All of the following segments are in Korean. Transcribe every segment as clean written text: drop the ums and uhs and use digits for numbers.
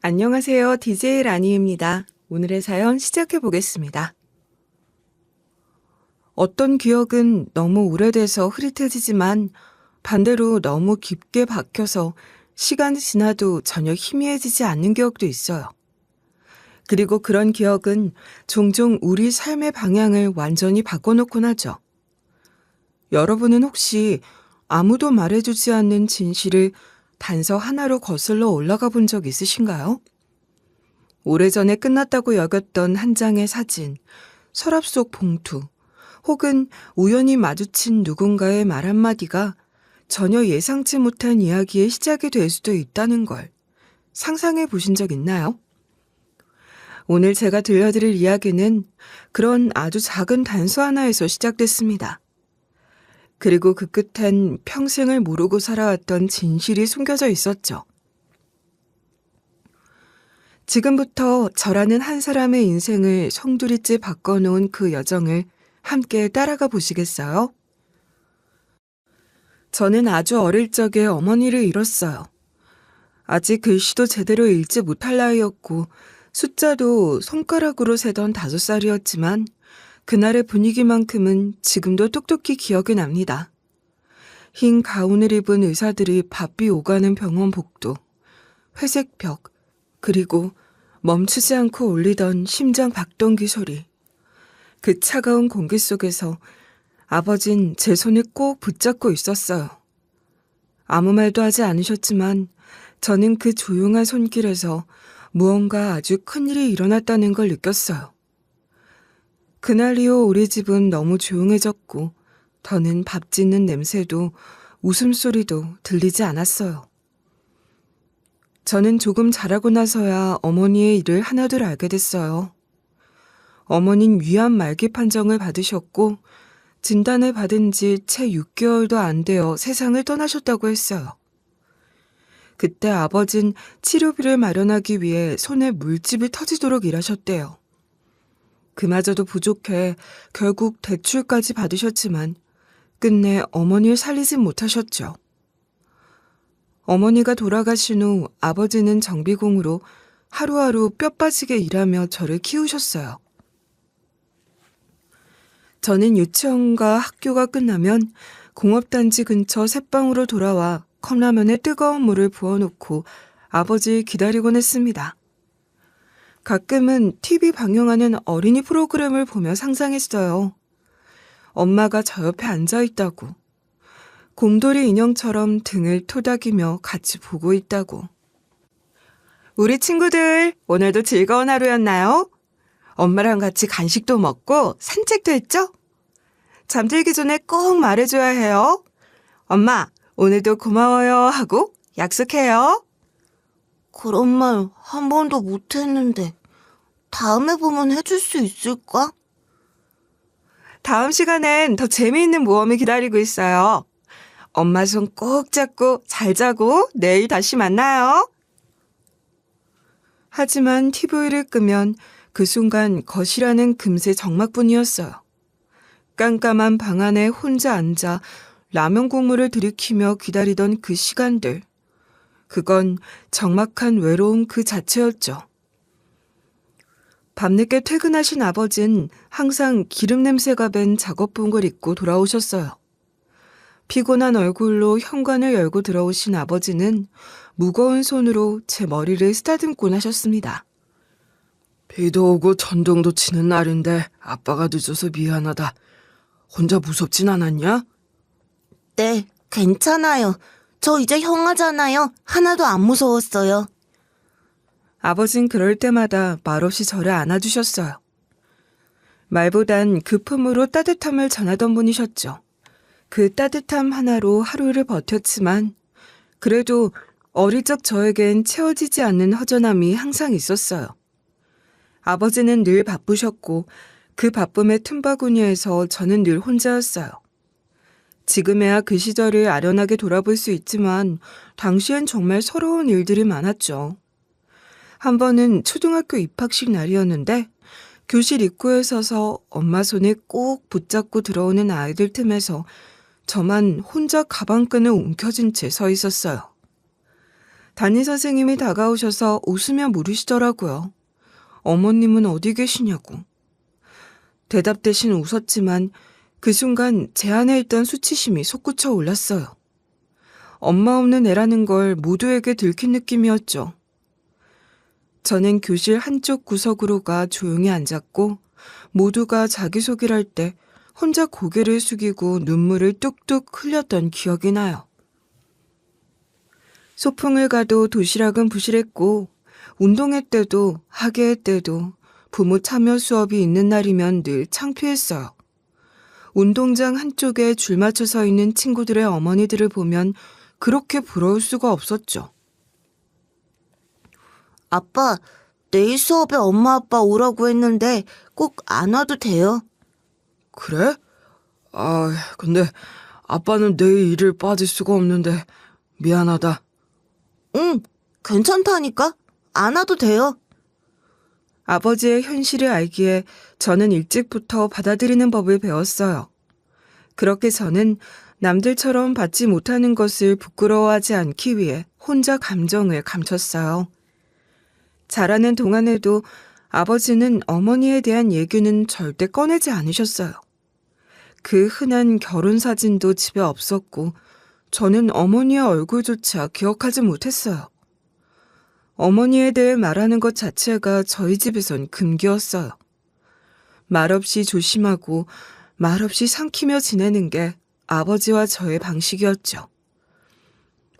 안녕하세요. DJ 라니입니다. 오늘의 사연 시작해 보겠습니다. 어떤 기억은 너무 오래돼서 흐릿해지지만 반대로 너무 깊게 박혀서 시간이 지나도 전혀 희미해지지 않는 기억도 있어요. 그리고 그런 기억은 종종 우리 삶의 방향을 완전히 바꿔놓곤 하죠. 여러분은 혹시 아무도 말해주지 않는 진실을 단서 하나로 거슬러 올라가 본 적 있으신가요? 오래전에 끝났다고 여겼던 한 장의 사진, 서랍 속 봉투, 혹은 우연히 마주친 누군가의 말 한마디가 전혀 예상치 못한 이야기의 시작이 될 수도 있다는 걸 상상해 보신 적 있나요? 오늘 제가 들려드릴 이야기는 그런 아주 작은 단서 하나에서 시작됐습니다. 그리고 그 끝엔 평생을 모르고 살아왔던 진실이 숨겨져 있었죠. 지금부터 저라는 한 사람의 인생을 송두리째 바꿔놓은 그 여정을 함께 따라가 보시겠어요? 저는 아주 어릴 적에 어머니를 잃었어요. 아직 글씨도 제대로 읽지 못할 나이였고 숫자도 손가락으로 세던 5살이었지만 그날의 분위기만큼은 지금도 똑똑히 기억이 납니다. 흰 가운을 입은 의사들이 바삐 오가는 병원 복도, 회색 벽, 그리고 멈추지 않고 울리던 심장 박동기 소리. 그 차가운 공기 속에서 아버진 제 손을 꼭 붙잡고 있었어요. 아무 말도 하지 않으셨지만 저는 그 조용한 손길에서 무언가 아주 큰일이 일어났다는 걸 느꼈어요. 그날 이후 우리 집은 너무 조용해졌고 더는 밥 짓는 냄새도 웃음소리도 들리지 않았어요. 저는 조금 자라고 나서야 어머니의 일을 하나둘 알게 됐어요. 어머닌 위암 말기 판정을 받으셨고 진단을 받은 지 채 6개월도 안 되어 세상을 떠나셨다고 했어요. 그때 아버진 치료비를 마련하기 위해 손에 물집이 터지도록 일하셨대요. 그마저도 부족해 결국 대출까지 받으셨지만 끝내 어머니를 살리진 못하셨죠. 어머니가 돌아가신 후 아버지는 정비공으로 하루하루 뼈 빠지게 일하며 저를 키우셨어요. 저는 유치원과 학교가 끝나면 공업단지 근처 쇳방으로 돌아와 컵라면에 뜨거운 물을 부어놓고 아버지를 기다리곤 했습니다. 가끔은 TV 방영하는 어린이 프로그램을 보며 상상했어요. 엄마가 저 옆에 앉아있다고. 곰돌이 인형처럼 등을 토닥이며 같이 보고 있다고. 우리 친구들, 오늘도 즐거운 하루였나요? 엄마랑 같이 간식도 먹고 산책도 했죠? 잠들기 전에 꼭 말해줘야 해요. 엄마, 오늘도 고마워요 하고 약속해요. 그런 말 한 번도 못했는데 다음에 보면 해줄 수 있을까? 다음 시간엔 더 재미있는 모험이 기다리고 있어요. 엄마 손 꼭 잡고 잘 자고 내일 다시 만나요. 하지만 TV를 끄면 그 순간 거실하는 금세 정막뿐이었어요. 깜깜한 방 안에 혼자 앉아 라면 국물을 들이키며 기다리던 그 시간들. 그건 적막한 외로움 그 자체였죠. 밤늦게 퇴근하신 아버진 항상 기름 냄새가 밴 작업복을 입고 돌아오셨어요. 피곤한 얼굴로 현관을 열고 들어오신 아버지는 무거운 손으로 제 머리를 쓰다듬곤 하셨습니다. 비도 오고 천둥도 치는 날인데 아빠가 늦어서 미안하다. 혼자 무섭진 않았냐? 네, 괜찮아요. 저 이제 형아잖아요. 하나도 안 무서웠어요. 아버진 그럴 때마다 말없이 저를 안아주셨어요. 말보단 그 품으로 따뜻함을 전하던 분이셨죠. 그 따뜻함 하나로 하루를 버텼지만 그래도 어릴 적 저에겐 채워지지 않는 허전함이 항상 있었어요. 아버지는 늘 바쁘셨고 그 바쁨의 틈바구니에서 저는 늘 혼자였어요. 지금에야 그 시절을 아련하게 돌아볼 수 있지만 당시엔 정말 서러운 일들이 많았죠. 한 번은 초등학교 입학식 날이었는데 교실 입구에 서서 엄마 손에 꼭 붙잡고 들어오는 아이들 틈에서 저만 혼자 가방끈을 움켜쥔 채 서 있었어요. 담임 선생님이 다가오셔서 웃으며 물으시더라고요. 어머님은 어디 계시냐고. 대답 대신 웃었지만 그 순간 제 안에 있던 수치심이 솟구쳐 올랐어요. 엄마 없는 애라는 걸 모두에게 들킨 느낌이었죠. 저는 교실 한쪽 구석으로 가 조용히 앉았고 모두가 자기소개를 할 때 혼자 고개를 숙이고 눈물을 뚝뚝 흘렸던 기억이 나요. 소풍을 가도 도시락은 부실했고 운동회 때도 학예회 때도 부모 참여 수업이 있는 날이면 늘 창피했어요. 운동장 한쪽에 줄 맞춰 서 있는 친구들의 어머니들을 보면 그렇게 부러울 수가 없었죠. 아빠, 내일 수업에 엄마 아빠 오라고 했는데 꼭 안 와도 돼요? 그래? 근데 아빠는 내일 일을 빠질 수가 없는데 미안하다. 응, 괜찮다니까. 안 와도 돼요. 아버지의 현실을 알기에 저는 일찍부터 받아들이는 법을 배웠어요. 그렇게 저는 남들처럼 받지 못하는 것을 부끄러워하지 않기 위해 혼자 감정을 감췄어요. 자라는 동안에도 아버지는 어머니에 대한 얘기는 절대 꺼내지 않으셨어요. 그 흔한 결혼 사진도 집에 없었고 저는 어머니의 얼굴조차 기억하지 못했어요. 어머니에 대해 말하는 것 자체가 저희 집에선 금기였어요. 말없이 조심하고 말없이 삼키며 지내는 게 아버지와 저의 방식이었죠.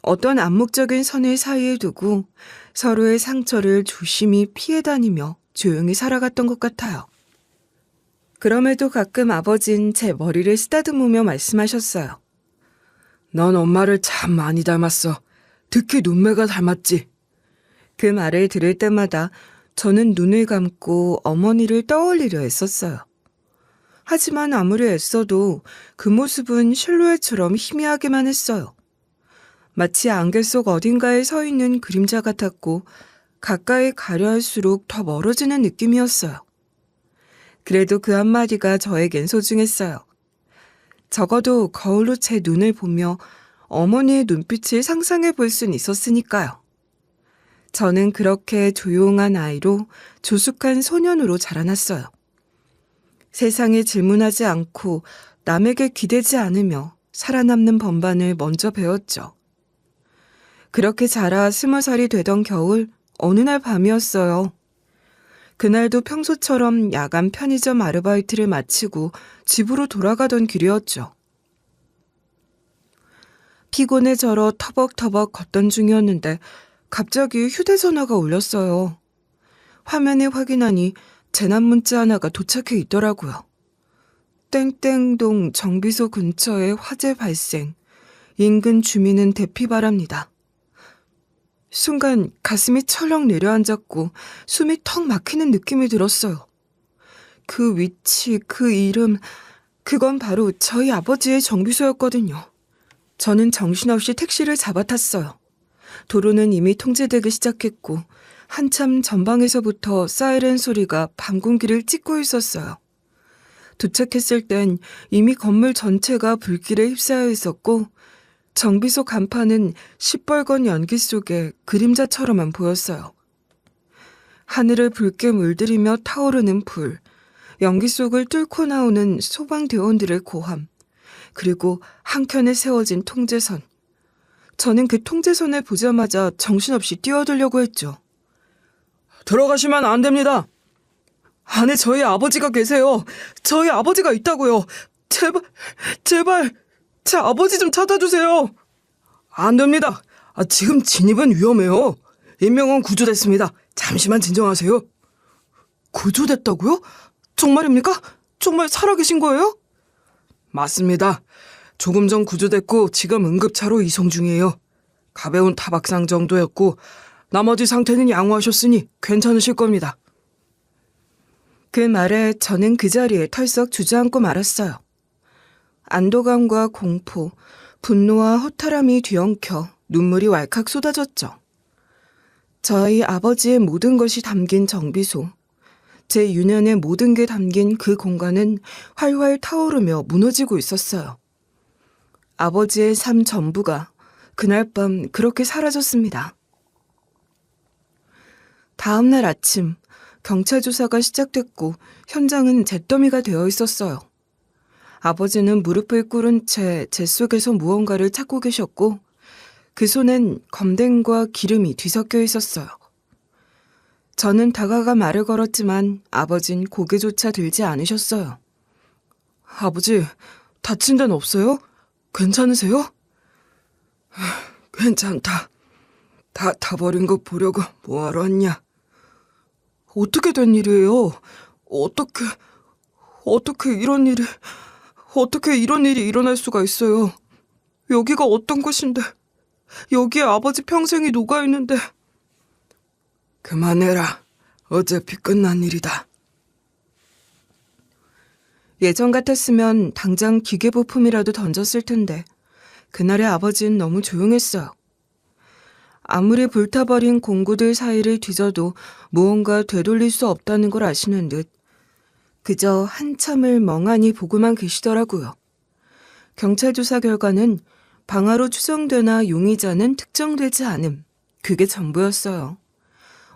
어떤 암묵적인 선을 사이에 두고 서로의 상처를 조심히 피해 다니며 조용히 살아갔던 것 같아요. 그럼에도 가끔 아버진 제 머리를 쓰다듬으며 말씀하셨어요. 넌 엄마를 참 많이 닮았어. 특히 눈매가 닮았지. 그 말을 들을 때마다 저는 눈을 감고 어머니를 떠올리려 했었어요. 하지만 아무리 애써도 그 모습은 실루엣처럼 희미하게만 했어요. 마치 안개 속 어딘가에 서 있는 그림자 같았고 가까이 가려 할수록 더 멀어지는 느낌이었어요. 그래도 그 한마디가 저에겐 소중했어요. 적어도 거울로 제 눈을 보며 어머니의 눈빛을 상상해 볼 순 있었으니까요. 저는 그렇게 조용한 아이로 조숙한 소년으로 자라났어요. 세상에 질문하지 않고 남에게 기대지 않으며 살아남는 법만을 먼저 배웠죠. 그렇게 자라 20살이 되던 겨울 어느 날 밤이었어요. 그날도 평소처럼 야간 편의점 아르바이트를 마치고 집으로 돌아가던 길이었죠. 피곤에 절어 터벅터벅 걷던 중이었는데 갑자기 휴대전화가 울렸어요. 화면에 확인하니 재난 문자 하나가 도착해 있더라고요. 땡땡동 정비소 근처에 화재 발생. 인근 주민은 대피 바랍니다. 순간 가슴이 철렁 내려앉았고 숨이 턱 막히는 느낌이 들었어요. 그 위치, 그 이름, 그건 바로 저희 아버지의 정비소였거든요. 저는 정신없이 택시를 잡아탔어요. 도로는 이미 통제되기 시작했고 한참 전방에서부터 사이렌 소리가 밤공기를 찢고 있었어요. 도착했을 땐 이미 건물 전체가 불길에 휩싸여 있었고 정비소 간판은 시뻘건 연기 속에 그림자처럼만 보였어요. 하늘을 붉게 물들이며 타오르는 불, 연기 속을 뚫고 나오는 소방대원들의 고함, 그리고 한켠에 세워진 통제선. 저는 그 통제선을 보자마자 정신없이 뛰어들려고 했죠. 들어가시면 안 됩니다. 안에 저희 아버지가 계세요. 저희 아버지가 있다고요. 제발, 제 아버지 좀 찾아주세요. 안 됩니다. 지금 진입은 위험해요. 인명은 구조됐습니다. 잠시만 진정하세요. 구조됐다고요? 정말입니까? 정말 살아계신 거예요? 맞습니다. 조금 전 구조됐고 지금 응급차로 이송 중이에요. 가벼운 타박상 정도였고 나머지 상태는 양호하셨으니 괜찮으실 겁니다. 그 말에 저는 그 자리에 털썩 주저앉고 말았어요. 안도감과 공포, 분노와 허탈함이 뒤엉켜 눈물이 왈칵 쏟아졌죠. 저희 아버지의 모든 것이 담긴 정비소, 제 유년의 모든 게 담긴 그 공간은 활활 타오르며 무너지고 있었어요. 아버지의 삶 전부가 그날 밤 그렇게 사라졌습니다. 다음 날 아침 경찰 조사가 시작됐고 현장은 잿더미가 되어 있었어요. 아버지는 무릎을 꿇은 채 재 속에서 무언가를 찾고 계셨고 그 손엔 검댕과 기름이 뒤섞여 있었어요. 저는 다가가 말을 걸었지만 아버진 고개조차 들지 않으셨어요. 아버지, 다친 데는 없어요? 괜찮으세요? 괜찮다. 다 버린 거 보려고 뭐하러 왔냐? 어떻게 된 일이에요? 어떻게 이런 일이 일어날 수가 있어요? 여기가 어떤 곳인데? 여기에 아버지 평생이 녹아있는데. 그만해라. 어차피 끝난 일이다. 예전 같았으면 당장 기계부품이라도 던졌을 텐데 그날의 아버지는 너무 조용했어요. 아무리 불타버린 공구들 사이를 뒤져도 무언가 되돌릴 수 없다는 걸 아시는 듯 그저 한참을 멍하니 보고만 계시더라고요. 경찰 조사 결과는 방화로 추정되나 용의자는 특정되지 않음. 그게 전부였어요.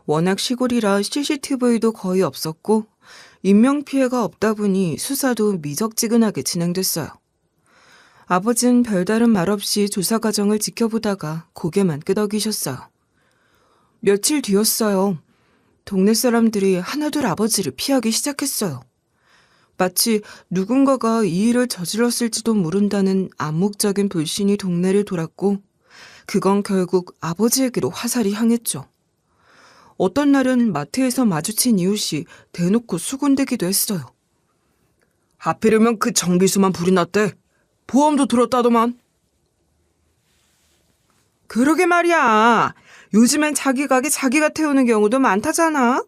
워낙 시골이라 CCTV도 거의 없었고 인명피해가 없다 보니 수사도 미적지근하게 진행됐어요. 아버진 별다른 말 없이 조사 과정을 지켜보다가 고개만 끄덕이셨어요. 며칠 뒤였어요. 동네 사람들이 하나둘 아버지를 피하기 시작했어요. 마치 누군가가 이 일을 저질렀을지도 모른다는 암묵적인 불신이 동네를 돌았고 그건 결국 아버지에게로 화살이 향했죠. 어떤 날은 마트에서 마주친 이웃이 대놓고 수군대기도 했어요. 하필이면 그 정비수만 불이 났대. 보험도 들었다더만. 그러게 말이야. 요즘엔 자기 가게 자기가 태우는 경우도 많다잖아.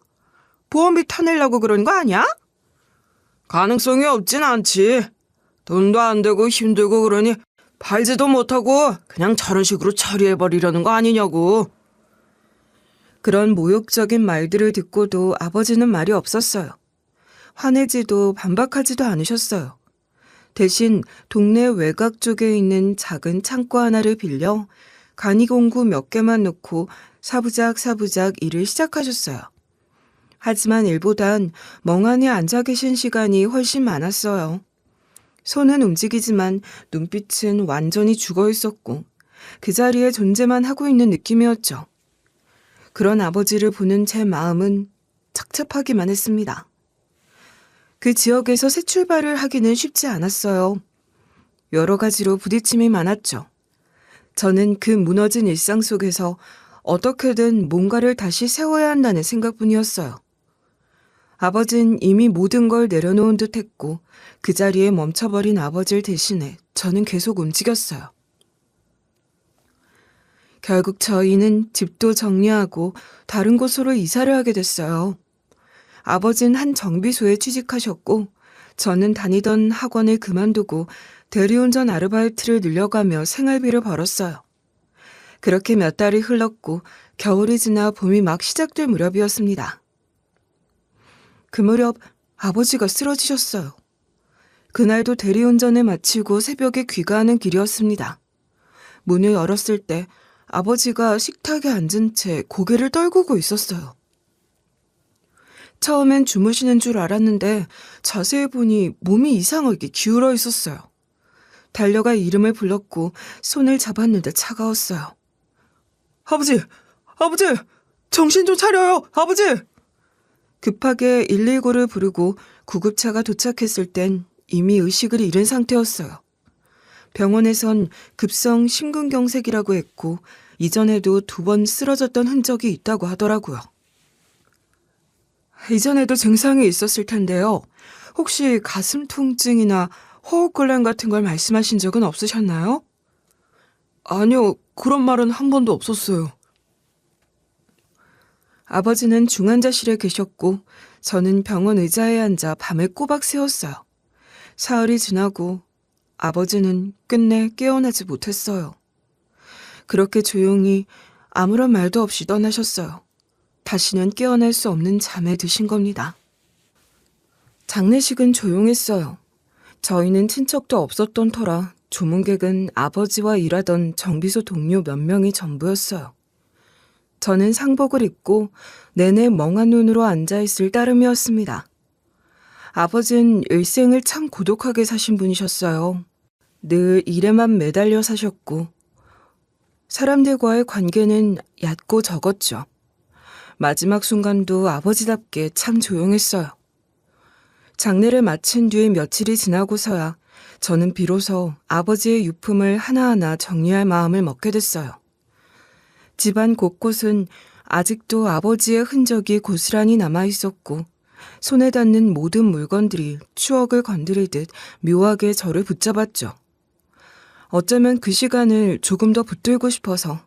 보험비 타내려고 그런 거 아니야? 가능성이 없진 않지. 돈도 안 되고 힘들고 그러니 팔지도 못하고 그냥 저런 식으로 처리해버리려는 거 아니냐고. 그런 모욕적인 말들을 듣고도 아버지는 말이 없었어요. 화내지도 반박하지도 않으셨어요. 대신 동네 외곽 쪽에 있는 작은 창고 하나를 빌려 간이공구 몇 개만 놓고 사부작 일을 시작하셨어요. 하지만 일보단 멍하니 앉아 계신 시간이 훨씬 많았어요. 손은 움직이지만 눈빛은 완전히 죽어 있었고 그 자리에 존재만 하고 있는 느낌이었죠. 그런 아버지를 보는 제 마음은 착잡하기만 했습니다. 그 지역에서 새 출발을 하기는 쉽지 않았어요. 여러 가지로 부딪힘이 많았죠. 저는 그 무너진 일상 속에서 어떻게든 뭔가를 다시 세워야 한다는 생각뿐이었어요. 아버진 이미 모든 걸 내려놓은 듯 했고 그 자리에 멈춰버린 아버지를 대신해 저는 계속 움직였어요. 결국 저희는 집도 정리하고 다른 곳으로 이사를 하게 됐어요. 아버지는 한 정비소에 취직하셨고 저는 다니던 학원을 그만두고 대리운전 아르바이트를 늘려가며 생활비를 벌었어요. 그렇게 몇 달이 흘렀고 겨울이 지나 봄이 막 시작될 무렵이었습니다. 그 무렵 아버지가 쓰러지셨어요. 그날도 대리운전을 마치고 새벽에 귀가하는 길이었습니다. 문을 열었을 때 아버지가 식탁에 앉은 채 고개를 떨구고 있었어요. 처음엔 주무시는 줄 알았는데 자세히 보니 몸이 이상하게 기울어 있었어요. 달려가 이름을 불렀고 손을 잡았는데 차가웠어요. 아버지! 정신 좀 차려요! 아버지! 급하게 119를 부르고 구급차가 도착했을 땐 이미 의식을 잃은 상태였어요. 병원에선 급성 심근경색이라고 했고 이전에도 2번 쓰러졌던 흔적이 있다고 하더라고요. 이전에도 증상이 있었을 텐데요. 혹시 가슴 통증이나 호흡곤란 같은 걸 말씀하신 적은 없으셨나요? 아니요, 그런 말은 한 번도 없었어요. 아버지는 중환자실에 계셨고 저는 병원 의자에 앉아 밤을 꼬박 새웠어요. 사흘이 지나고 아버지는 끝내 깨어나지 못했어요. 그렇게 조용히 아무런 말도 없이 떠나셨어요. 다시는 깨어날 수 없는 잠에 드신 겁니다. 장례식은 조용했어요. 저희는 친척도 없었던 터라 조문객은 아버지와 일하던 정비소 동료 몇 명이 전부였어요. 저는 상복을 입고 내내 멍한 눈으로 앉아있을 따름이었습니다. 아버지는 일생을 참 고독하게 사신 분이셨어요. 늘 일에만 매달려 사셨고 사람들과의 관계는 얕고 적었죠. 마지막 순간도 아버지답게 참 조용했어요. 장례를 마친 뒤 며칠이 지나고서야 저는 비로소 아버지의 유품을 하나하나 정리할 마음을 먹게 됐어요. 집안 곳곳은 아직도 아버지의 흔적이 고스란히 남아있었고 손에 닿는 모든 물건들이 추억을 건드리듯 묘하게 저를 붙잡았죠. 어쩌면 그 시간을 조금 더 붙들고 싶어서,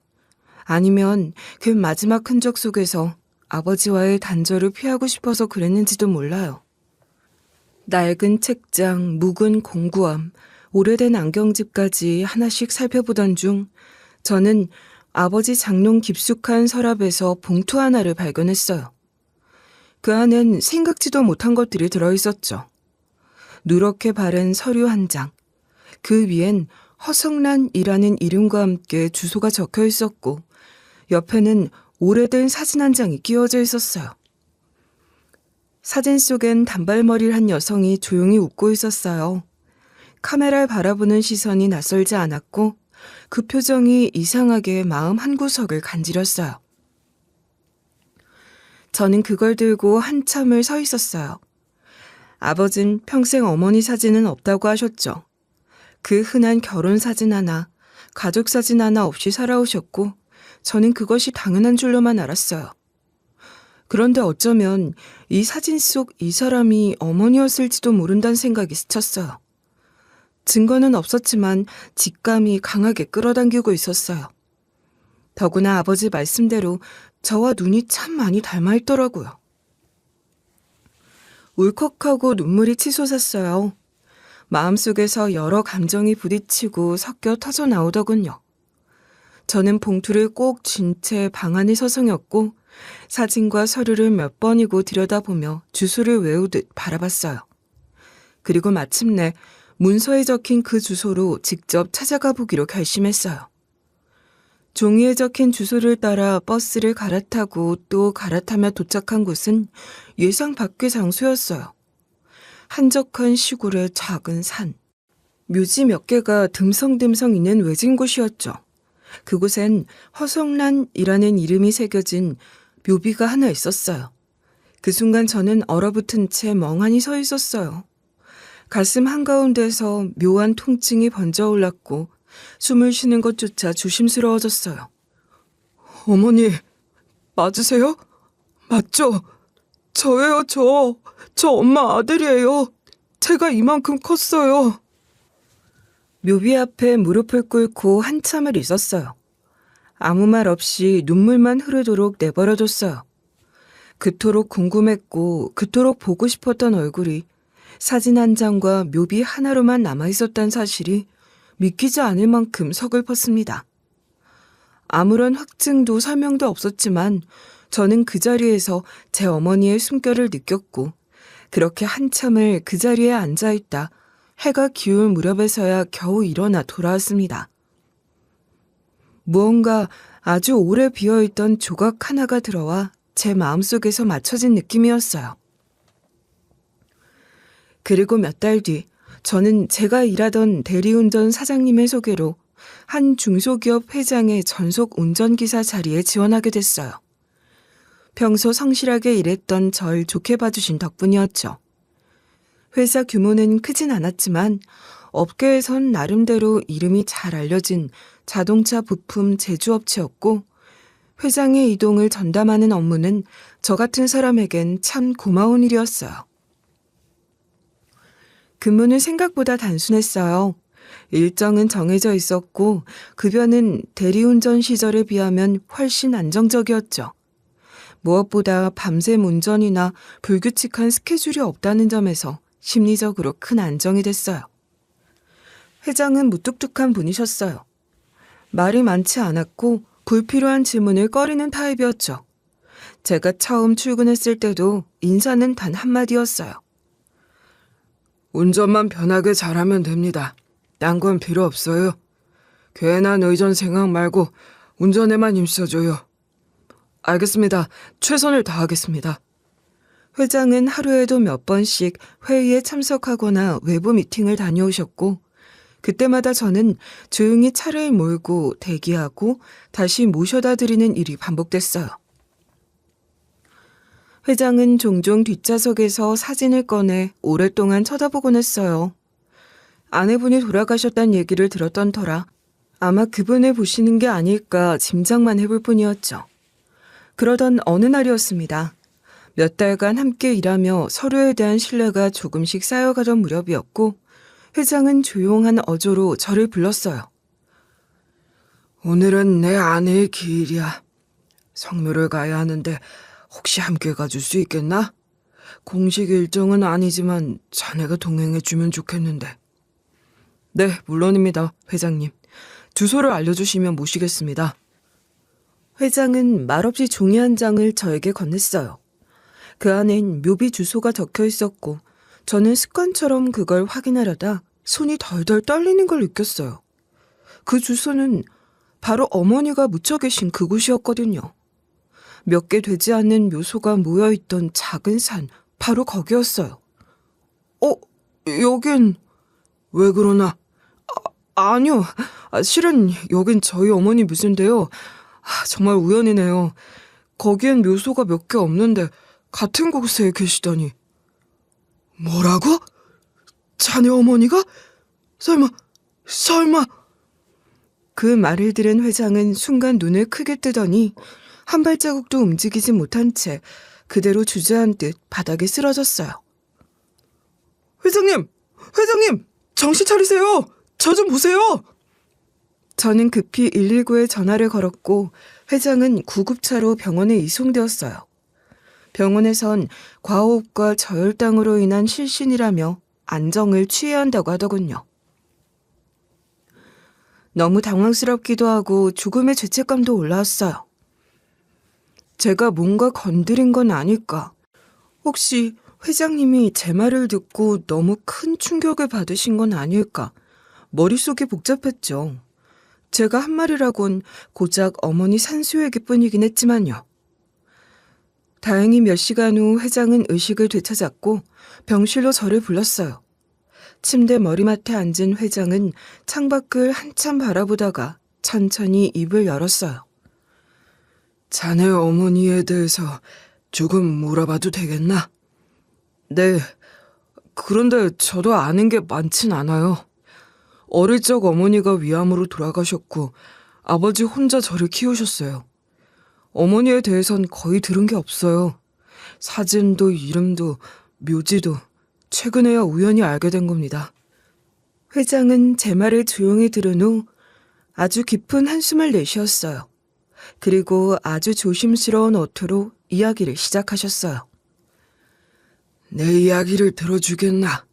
아니면 그 마지막 흔적 속에서 아버지와의 단절을 피하고 싶어서 그랬는지도 몰라요. 낡은 책장, 묵은 공구함, 오래된 안경집까지 하나씩 살펴보던 중 저는 아버지 장롱 깊숙한 서랍에서 봉투 하나를 발견했어요. 그 안엔 생각지도 못한 것들이 들어있었죠. 누렇게 바른 서류 한 장, 그 위엔 허성란이라는 이름과 함께 주소가 적혀 있었고 옆에는 오래된 사진 한 장이 끼워져 있었어요. 사진 속엔 단발머리를 한 여성이 조용히 웃고 있었어요. 카메라를 바라보는 시선이 낯설지 않았고 그 표정이 이상하게 마음 한구석을 간지렸어요. 저는 그걸 들고 한참을 서 있었어요. 아버진 평생 어머니 사진은 없다고 하셨죠. 그 흔한 결혼 사진 하나, 가족 사진 하나 없이 살아오셨고 저는 그것이 당연한 줄로만 알았어요. 그런데 어쩌면 이 사진 속 이 사람이 어머니였을지도 모른다는 생각이 스쳤어요. 증거는 없었지만 직감이 강하게 끌어당기고 있었어요. 더구나 아버지 말씀대로 저와 눈이 참 많이 닮아 있더라고요. 울컥하고 눈물이 치솟았어요. 마음속에서 여러 감정이 부딪히고 섞여 터져 나오더군요. 저는 봉투를 꼭 쥔 채 방 안에 서성였고 사진과 서류를 몇 번이고 들여다보며 주소를 외우듯 바라봤어요. 그리고 마침내 문서에 적힌 그 주소로 직접 찾아가 보기로 결심했어요. 종이에 적힌 주소를 따라 버스를 갈아타고 또 갈아타며 도착한 곳은 예상 밖의 장소였어요. 한적한 시골의 작은 산. 묘지 몇 개가 듬성듬성 있는 외진 곳이었죠. 그곳엔 허성란이라는 이름이 새겨진 묘비가 하나 있었어요. 그 순간 저는 얼어붙은 채 멍하니 서 있었어요. 가슴 한가운데서 묘한 통증이 번져 올랐고 숨을 쉬는 것조차 조심스러워졌어요. 어머니, 맞으세요? 맞죠? 저예요, 저. 저 엄마 아들이에요. 제가 이만큼 컸어요. 묘비 앞에 무릎을 꿇고 한참을 있었어요. 아무 말 없이 눈물만 흐르도록 내버려뒀어요. 그토록 궁금했고 그토록 보고 싶었던 얼굴이 사진 한 장과 묘비 하나로만 남아있었다는 사실이 믿기지 않을 만큼 서글펐습니다. 아무런 확증도 설명도 없었지만 저는 그 자리에서 제 어머니의 숨결을 느꼈고 그렇게 한참을 그 자리에 앉아있다 해가 기울 무렵에서야 겨우 일어나 돌아왔습니다. 무언가 아주 오래 비어있던 조각 하나가 들어와 제 마음속에서 맞춰진 느낌이었어요. 그리고 몇 달 뒤 저는 제가 일하던 대리운전 사장님의 소개로 한 중소기업 회장의 전속 운전기사 자리에 지원하게 됐어요. 평소 성실하게 일했던 절 좋게 봐주신 덕분이었죠. 회사 규모는 크진 않았지만 업계에선 나름대로 이름이 잘 알려진 자동차 부품 제조업체였고 회장의 이동을 전담하는 업무는 저 같은 사람에겐 참 고마운 일이었어요. 근무는 생각보다 단순했어요. 일정은 정해져 있었고 급여는 대리운전 시절에 비하면 훨씬 안정적이었죠. 무엇보다 밤샘 운전이나 불규칙한 스케줄이 없다는 점에서 심리적으로 큰 안정이 됐어요. 회장은 무뚝뚝한 분이셨어요. 말이 많지 않았고 불필요한 질문을 꺼리는 타입이었죠. 제가 처음 출근했을 때도 인사는 단 한마디였어요. 운전만 편하게 잘하면 됩니다. 딴 건 필요 없어요. 괜한 의전 생각 말고 운전에만 힘써줘요. 알겠습니다. 최선을 다하겠습니다. 회장은 하루에도 몇 번씩 회의에 참석하거나 외부 미팅을 다녀오셨고, 그때마다 저는 조용히 차를 몰고 대기하고 다시 모셔다 드리는 일이 반복됐어요. 회장은 종종 뒷좌석에서 사진을 꺼내 오랫동안 쳐다보곤 했어요. 아내분이 돌아가셨다는 얘기를 들었던 터라 아마 그분을 보시는 게 아닐까 짐작만 해볼 뿐이었죠. 그러던 어느 날이었습니다. 몇 달간 함께 일하며 서로에 대한 신뢰가 조금씩 쌓여가던 무렵이었고, 회장은 조용한 어조로 저를 불렀어요. 오늘은 내 아내의 기일이야. 성묘를 가야 하는데 혹시 함께 가줄 수 있겠나? 공식 일정은 아니지만 자네가 동행해주면 좋겠는데. 네, 물론입니다, 회장님. 주소를 알려주시면 모시겠습니다. 회장은 말없이 종이 한 장을 저에게 건넸어요. 그 안엔 묘비 주소가 적혀 있었고, 저는 습관처럼 그걸 확인하려다 손이 덜덜 떨리는 걸 느꼈어요. 그 주소는 바로 어머니가 묻혀 계신 그곳이었거든요. 몇 개 되지 않는 묘소가 모여있던 작은 산, 바로 거기였어요. 여긴 왜 그러나? 아니요. 실은 여긴 저희 어머니 묘소인데요. 정말 우연이네요. 거기엔 묘소가 몇 개 없는데 같은 곳에 계시다니. 뭐라고? 자네 어머니가? 설마. 그 말을 들은 회장은 순간 눈을 크게 뜨더니 한 발자국도 움직이지 못한 채 그대로 주저앉듯 바닥에 쓰러졌어요. 회장님! 정신 차리세요! 저 좀 보세요! 저는 급히 119에 전화를 걸었고 회장은 구급차로 병원에 이송되었어요. 병원에선 과호흡과 저혈당으로 인한 실신이라며 안정을 취해야 한다고 하더군요. 너무 당황스럽기도 하고 죽음의 죄책감도 올라왔어요. 제가 뭔가 건드린 건 아닐까? 혹시 회장님이 제 말을 듣고 너무 큰 충격을 받으신 건 아닐까? 머릿속이 복잡했죠. 제가 한 말이라곤 고작 어머니 산수얘기뿐이긴 했지만요. 다행히 몇 시간 후 회장은 의식을 되찾았고 병실로 저를 불렀어요. 침대 머리맡에 앉은 회장은 창밖을 한참 바라보다가 천천히 입을 열었어요. 자네 어머니에 대해서 조금 물어봐도 되겠나? 네, 그런데 저도 아는 게 많진 않아요. 어릴 적 어머니가 위암으로 돌아가셨고 아버지 혼자 저를 키우셨어요. 어머니에 대해선 거의 들은 게 없어요. 사진도 이름도 묘지도 최근에야 우연히 알게 된 겁니다. 회장은 제 말을 조용히 들은 후 아주 깊은 한숨을 내쉬었어요. 그리고 아주 조심스러운 어투로 이야기를 시작하셨어요. 내 이야기를 들어주겠나?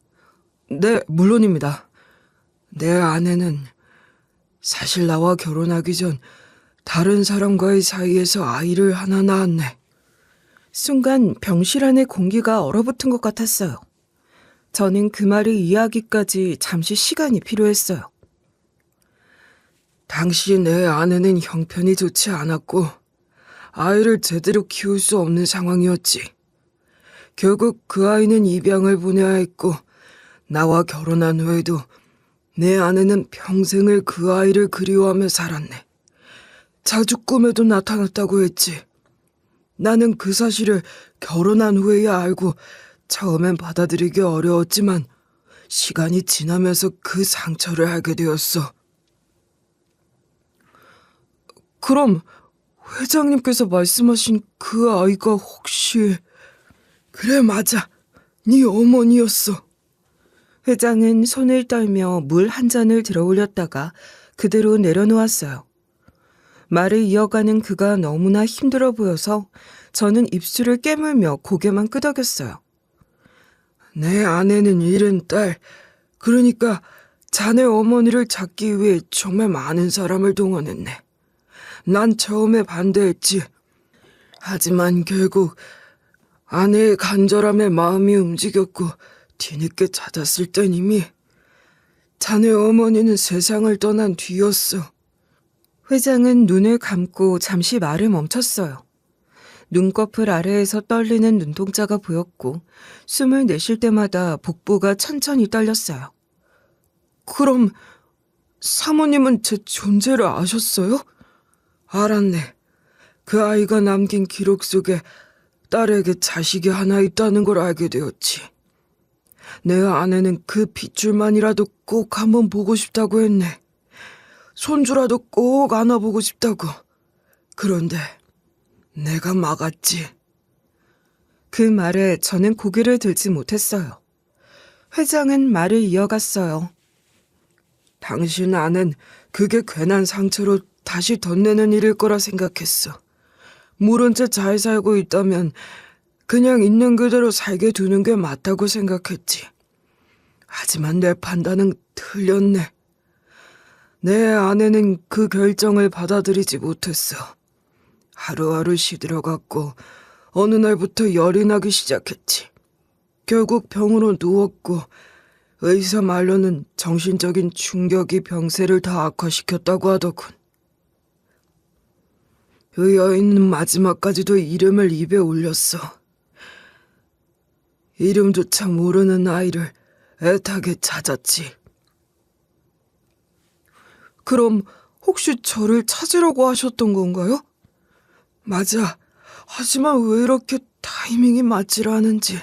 네, 물론입니다. 내 아내는 사실 나와 결혼하기 전 다른 사람과의 사이에서 아이를 하나 낳았네. 순간 병실 안의 공기가 얼어붙은 것 같았어요. 저는 그 말을 이해하기까지 잠시 시간이 필요했어요. 당시 내 아내는 형편이 좋지 않았고 아이를 제대로 키울 수 없는 상황이었지. 결국 그 아이는 입양을 보내야 했고 나와 결혼한 후에도 내 아내는 평생을 그 아이를 그리워하며 살았네. 자주 꿈에도 나타났다고 했지. 나는 그 사실을 결혼한 후에야 알고 처음엔 받아들이기 어려웠지만 시간이 지나면서 그 상처를 알게 되었어. 그럼 회장님께서 말씀하신 그 아이가 혹시... 그래, 맞아. 네 어머니였어. 회장은 손을 떨며 물 한 잔을 들어 올렸다가 그대로 내려놓았어요. 말을 이어가는 그가 너무나 힘들어 보여서 저는 입술을 깨물며 고개만 끄덕였어요. 내 아내는 잃은 딸, 그러니까 자네 어머니를 찾기 위해 정말 많은 사람을 동원했네. 난 처음에 반대했지. 하지만 결국 아내의 간절함에 마음이 움직였고 뒤늦게 찾았을 땐 이미 자네 어머니는 세상을 떠난 뒤였어. 회장은 눈을 감고 잠시 말을 멈췄어요. 눈꺼풀 아래에서 떨리는 눈동자가 보였고 숨을 내쉴 때마다 복부가 천천히 떨렸어요. 그럼 사모님은 제 존재를 아셨어요? 알았네. 그 아이가 남긴 기록 속에 딸에게 자식이 하나 있다는 걸 알게 되었지. 내 아내는 그 핏줄만이라도 꼭 한번 보고 싶다고 했네. 손주라도 꼭 안아보고 싶다고. 그런데 내가 막았지. 그 말에 저는 고개를 들지 못했어요. 회장은 말을 이어갔어요. 당신 아는 그게 괜한 상처로 다시 덧내는 일일 거라 생각했어. 모른 채 잘 살고 있다면 그냥 있는 그대로 살게 두는 게 맞다고 생각했지. 하지만 내 판단은 틀렸네. 내 아내는 그 결정을 받아들이지 못했어. 하루하루 시들어갔고 어느 날부터 열이 나기 시작했지. 결국 병으로 누웠고 의사 말로는 정신적인 충격이 병세를 다 악화시켰다고 하더군. 그 여인은 마지막까지도 이름을 입에 올렸어. 이름조차 모르는 아이를 애타게 찾았지. 그럼 혹시 저를 찾으려고 하셨던 건가요? 맞아. 하지만 왜 이렇게 타이밍이 맞질 않은지.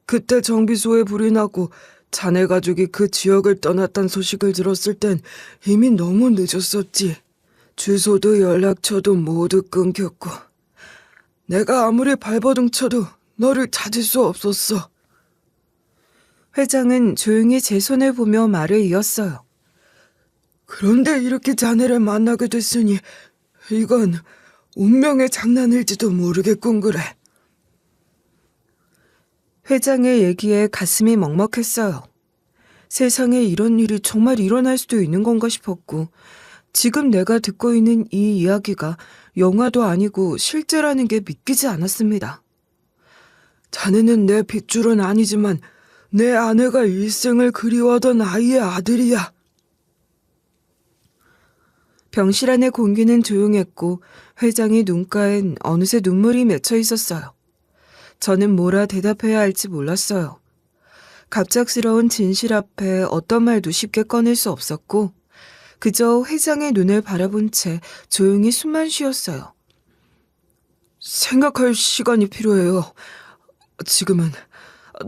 그때 정비소에 불이 나고 자네 가족이 그 지역을 떠났다는 소식을 들었을 땐 이미 너무 늦었었지. 주소도 연락처도 모두 끊겼고 내가 아무리 발버둥 쳐도 너를 찾을 수 없었어. 회장은 조용히 제 손을 보며 말을 이었어요. 그런데 이렇게 자네를 만나게 됐으니 이건 운명의 장난일지도 모르겠군 그래. 회장의 얘기에 가슴이 먹먹했어요. 세상에 이런 일이 정말 일어날 수도 있는 건가 싶었고 지금 내가 듣고 있는 이 이야기가 영화도 아니고 실제라는 게 믿기지 않았습니다. 자네는 내 핏줄은 아니지만 내 아내가 일생을 그리워하던 아이의 아들이야. 병실 안의 공기는 조용했고 회장의 눈가엔 어느새 눈물이 맺혀 있었어요. 저는 뭐라 대답해야 할지 몰랐어요. 갑작스러운 진실 앞에 어떤 말도 쉽게 꺼낼 수 없었고 그저 회장의 눈을 바라본 채 조용히 숨만 쉬었어요. 생각할 시간이 필요해요. 지금은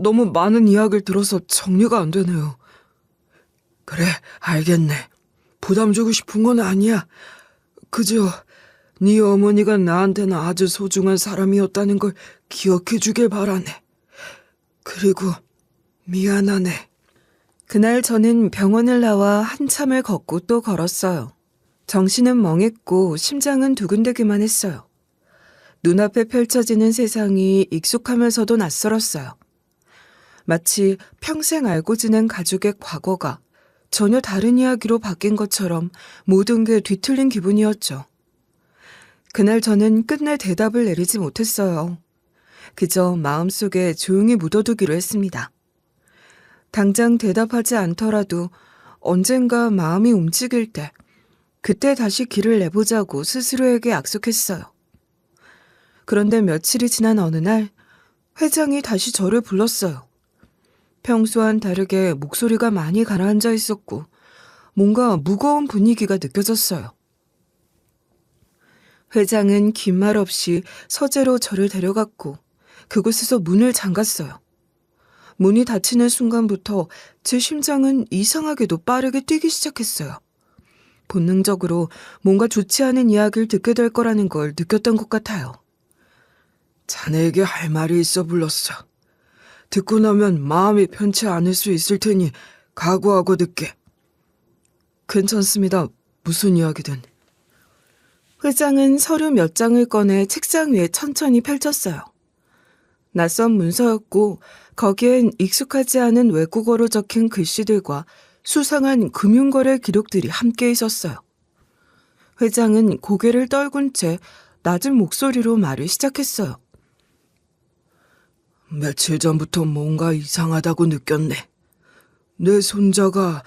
너무 많은 이야기를 들어서 정리가 안 되네요. 그래, 알겠네. 부담 주고 싶은 건 아니야. 그저 네 어머니가 나한테는 아주 소중한 사람이었다는 걸 기억해 주길 바라네. 그리고 미안하네. 그날 저는 병원을 나와 한참을 걷고 또 걸었어요. 정신은 멍했고 심장은 두근대기만 했어요. 눈앞에 펼쳐지는 세상이 익숙하면서도 낯설었어요. 마치 평생 알고 지낸 가족의 과거가 전혀 다른 이야기로 바뀐 것처럼 모든 게 뒤틀린 기분이었죠. 그날 저는 끝내 대답을 내리지 못했어요. 그저 마음속에 조용히 묻어두기로 했습니다. 당장 대답하지 않더라도 언젠가 마음이 움직일 때 그때 다시 길을 내보자고 스스로에게 약속했어요. 그런데 며칠이 지난 어느 날 회장이 다시 저를 불렀어요. 평소와는 다르게 목소리가 많이 가라앉아 있었고 뭔가 무거운 분위기가 느껴졌어요. 회장은 긴 말 없이 서재로 저를 데려갔고 그곳에서 문을 잠갔어요. 문이 닫히는 순간부터 제 심장은 이상하게도 빠르게 뛰기 시작했어요. 본능적으로 뭔가 좋지 않은 이야기를 듣게 될 거라는 걸 느꼈던 것 같아요. 자네에게 할 말이 있어 불렀어. 듣고 나면 마음이 편치 않을 수 있을 테니 각오하고 듣게. 괜찮습니다. 무슨 이야기든. 회장은 서류 몇 장을 꺼내 책상 위에 천천히 펼쳤어요. 낯선 문서였고 거기엔 익숙하지 않은 외국어로 적힌 글씨들과 수상한 금융거래 기록들이 함께 있었어요. 회장은 고개를 떨군 채 낮은 목소리로 말을 시작했어요. 며칠 전부터 뭔가 이상하다고 느꼈네. 내 손자가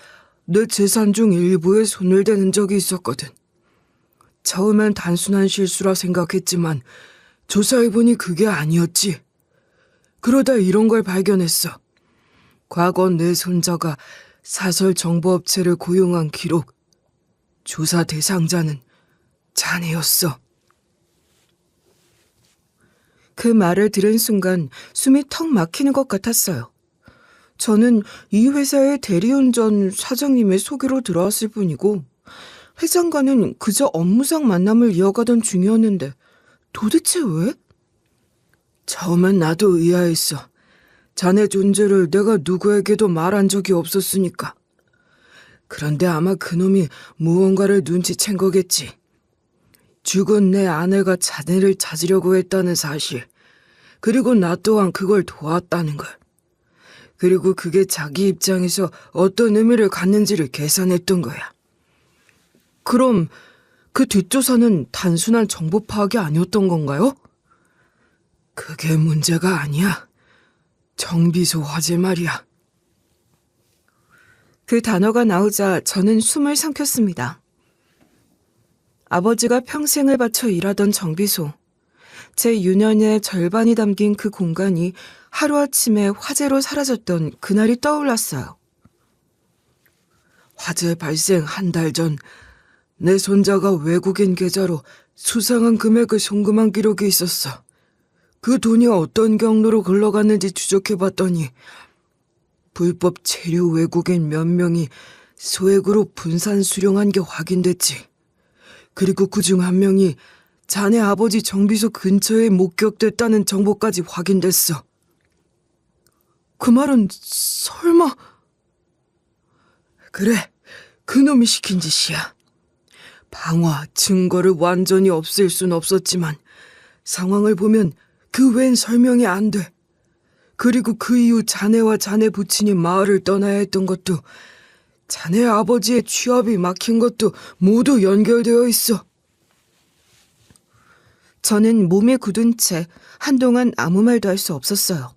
내 재산 중 일부에 손을 대는 적이 있었거든. 처음엔 단순한 실수라 생각했지만 조사해보니 그게 아니었지. 그러다 이런 걸 발견했어. 과거 내 손자가 사설 정보업체를 고용한 기록. 조사 대상자는 자네였어. 그 말을 들은 순간 숨이 턱 막히는 것 같았어요. 저는 이 회사의 대리운전 사장님의 소개로 들어왔을 뿐이고 회장과는 그저 업무상 만남을 이어가던 중이었는데 도대체 왜? 처음엔 나도 의아했어. 자네 존재를 내가 누구에게도 말한 적이 없었으니까. 그런데 아마 그놈이 무언가를 눈치챈 거겠지. 죽은 내 아내가 자네를 찾으려고 했다는 사실, 그리고 나 또한 그걸 도왔다는 걸. 그리고 그게 자기 입장에서 어떤 의미를 갖는지를 계산했던 거야. 그럼 그 뒷조사는 단순한 정보 파악이 아니었던 건가요? 그게 문제가 아니야. 정비소 화재 말이야. 그 단어가 나오자 저는 숨을 삼켰습니다. 아버지가 평생을 바쳐 일하던 정비소. 제 유년의 절반이 담긴 그 공간이 하루아침에 화재로 사라졌던 그날이 떠올랐어요. 화재 발생 한 달 전 내 손자가 외국인 계좌로 수상한 금액을 송금한 기록이 있었어. 그 돈이 어떤 경로로 흘러갔는지 추적해봤더니 불법 체류 외국인 몇 명이 소액으로 분산 수령한 게 확인됐지. 그리고 그중 한 명이 자네 아버지 정비소 근처에 목격됐다는 정보까지 확인됐어. 그 말은 설마... 그래, 그놈이 시킨 짓이야. 방화, 증거를 완전히 없앨 순 없었지만 상황을 보면 그 외엔 설명이 안 돼. 그리고 그 이후 자네와 자네 부친이 마을을 떠나야 했던 것도 자네 아버지의 취업이 막힌 것도 모두 연결되어 있어. 저는 몸에 굳은 채 한동안 아무 말도 할 수 없었어요.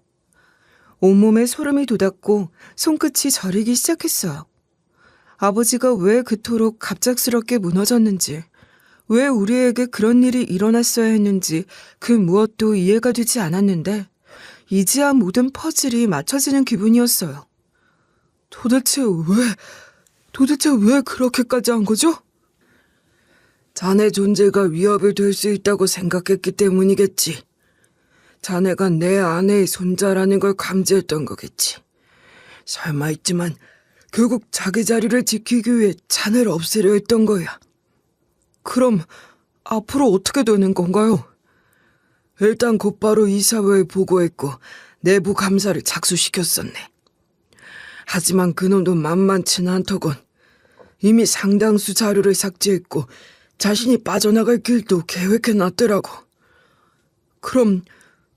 온몸에 소름이 돋았고 손끝이 저리기 시작했어요. 아버지가 왜 그토록 갑작스럽게 무너졌는지, 왜 우리에게 그런 일이 일어났어야 했는지 그 무엇도 이해가 되지 않았는데 이제야 모든 퍼즐이 맞춰지는 기분이었어요. 도대체 왜 그렇게까지 한 거죠? 자네 존재가 위협이 될 수 있다고 생각했기 때문이겠지. 자네가 내 아내의 손자라는 걸 감지했던 거겠지. 설마 있지만 결국 자기 자리를 지키기 위해 자네를 없애려 했던 거야. 그럼 앞으로 어떻게 되는 건가요? 일단 곧바로 이사회에 보고했고 내부 감사를 착수시켰었네. 하지만 그놈도 만만치는 않더군. 이미 상당수 자료를 삭제했고 자신이 빠져나갈 길도 계획해놨더라고. 그럼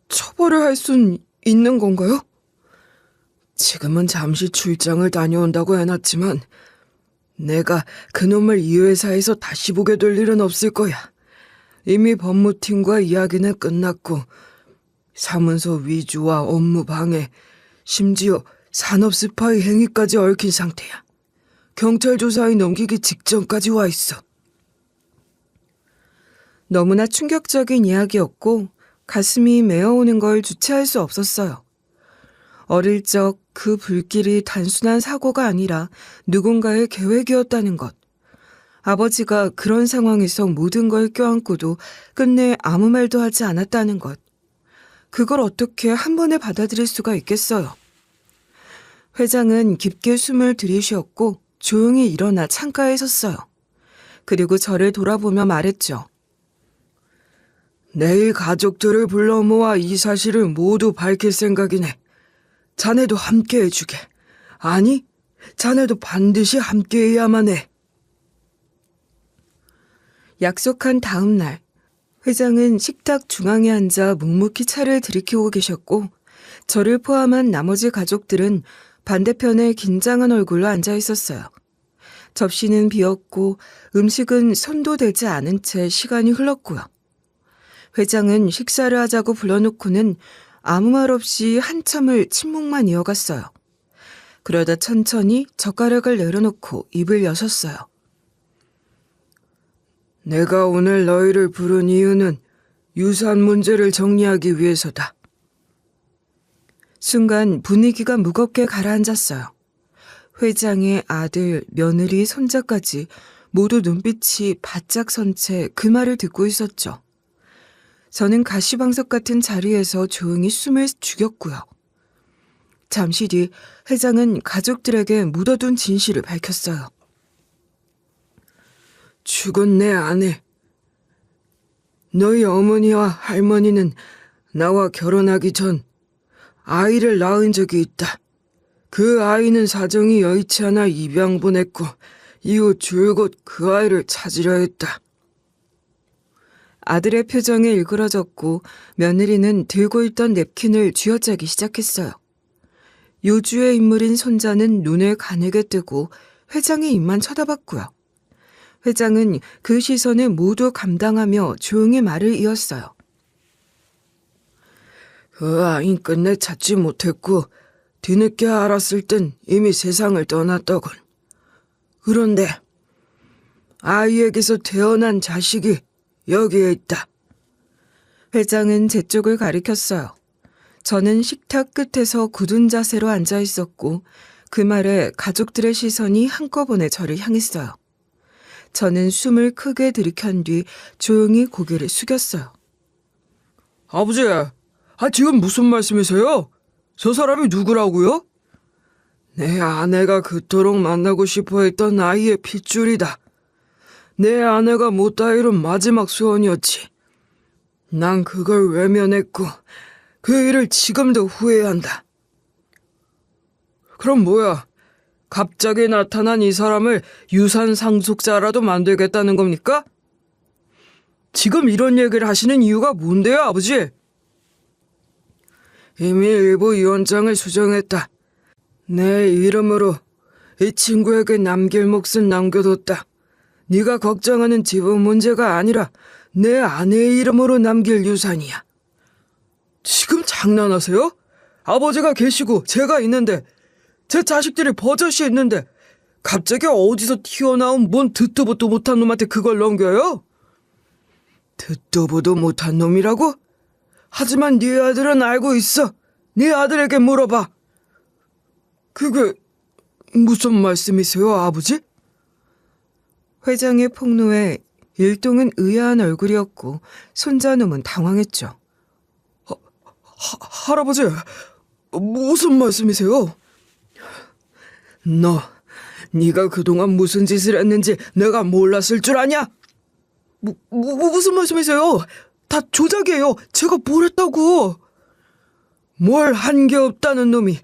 처벌을 할 순 있는 건가요? 지금은 잠시 출장을 다녀온다고 해놨지만 내가 그놈을 이 회사에서 다시 보게 될 일은 없을 거야. 이미 법무팀과 이야기는 끝났고 사문서 위조와 업무 방해, 심지어 산업 스파이 행위까지 얽힌 상태야. 경찰 조사에 넘기기 직전까지 와 있어. 너무나 충격적인 이야기였고 가슴이 메어오는 걸 주체할 수 없었어요. 어릴 적 그 불길이 단순한 사고가 아니라 누군가의 계획이었다는 것. 아버지가 그런 상황에서 모든 걸 껴안고도 끝내 아무 말도 하지 않았다는 것. 그걸 어떻게 한 번에 받아들일 수가 있겠어요. 회장은 깊게 숨을 들이쉬었고 조용히 일어나 창가에 섰어요. 그리고 저를 돌아보며 말했죠. 내일 가족들을 불러 모아 이 사실을 모두 밝힐 생각이네. 자네도 함께 해주게. 아니, 자네도 반드시 함께 해야만 해. 약속한 다음 날, 회장은 식탁 중앙에 앉아 묵묵히 차를 들이키고 계셨고 저를 포함한 나머지 가족들은 반대편에 긴장한 얼굴로 앉아 있었어요. 접시는 비었고 음식은 손도 대지 않은 채 시간이 흘렀고요. 회장은 식사를 하자고 불러놓고는 아무 말 없이 한참을 침묵만 이어갔어요. 그러다 천천히 젓가락을 내려놓고 입을 여셨어요. 내가 오늘 너희를 부른 이유는 유산 문제를 정리하기 위해서다. 순간 분위기가 무겁게 가라앉았어요. 회장의 아들, 며느리, 손자까지 모두 눈빛이 바짝 선 채 그 말을 듣고 있었죠. 저는 가시방석 같은 자리에서 조용히 숨을 죽였고요. 잠시 뒤 회장은 가족들에게 묻어둔 진실을 밝혔어요. 죽은 내 아내, 너희 어머니와 할머니는 나와 결혼하기 전 아이를 낳은 적이 있다. 그 아이는 사정이 여의치 않아 입양 보냈고 이후 줄곧 그 아이를 찾으려 했다. 아들의 표정이 일그러졌고 며느리는 들고 있던 냅킨을 쥐어짜기 시작했어요. 요주의 인물인 손자는 눈을 가늘게 뜨고 회장의 입만 쳐다봤고요. 회장은 그 시선을 모두 감당하며 조용히 말을 이었어요. 그 아인 끝내 찾지 못했고 뒤늦게 알았을 땐 이미 세상을 떠났더군. 그런데 아이에게서 태어난 자식이 여기에 있다. 회장은 제 쪽을 가리켰어요. 저는 식탁 끝에서 굳은 자세로 앉아 있었고 그 말에 가족들의 시선이 한꺼번에 저를 향했어요. 저는 숨을 크게 들이켠 뒤 조용히 고개를 숙였어요. 아버지, 지금 무슨 말씀이세요? 저 사람이 누구라고요? 내 아내가 그토록 만나고 싶어 했던 아이의 핏줄이다. 내 아내가 못다 이룬 마지막 소원이었지. 난 그걸 외면했고 그 일을 지금도 후회한다. 그럼 뭐야? 갑자기 나타난 이 사람을 유산 상속자라도 만들겠다는 겁니까? 지금 이런 얘기를 하시는 이유가 뭔데요, 아버지? 이미 일부 유언장을 수정했다. 내 이름으로 이 친구에게 남길 몫은 남겨뒀다. 네가 걱정하는 지분 문제가 아니라 내 아내의 이름으로 남길 유산이야. 지금 장난하세요? 아버지가 계시고 제가 있는데 제 자식들이 버젓이 있는데 갑자기 어디서 튀어나온 뭔 듣도 보도 못한 놈한테 그걸 넘겨요? 듣도 보도 못한 놈이라고? 하지만 네 아들은 알고 있어. 네 아들에게 물어봐. 그게 무슨 말씀이세요, 아버지? 회장의 폭로에 일동은 의아한 얼굴이었고 손자놈은 당황했죠. 할아버지, 무슨 말씀이세요? 네가 그동안 무슨 짓을 했는지 내가 몰랐을 줄 아냐? 무슨 말씀이세요? 다 조작이에요. 제가 뭘 했다고? 뭘 한 게 없다는 놈이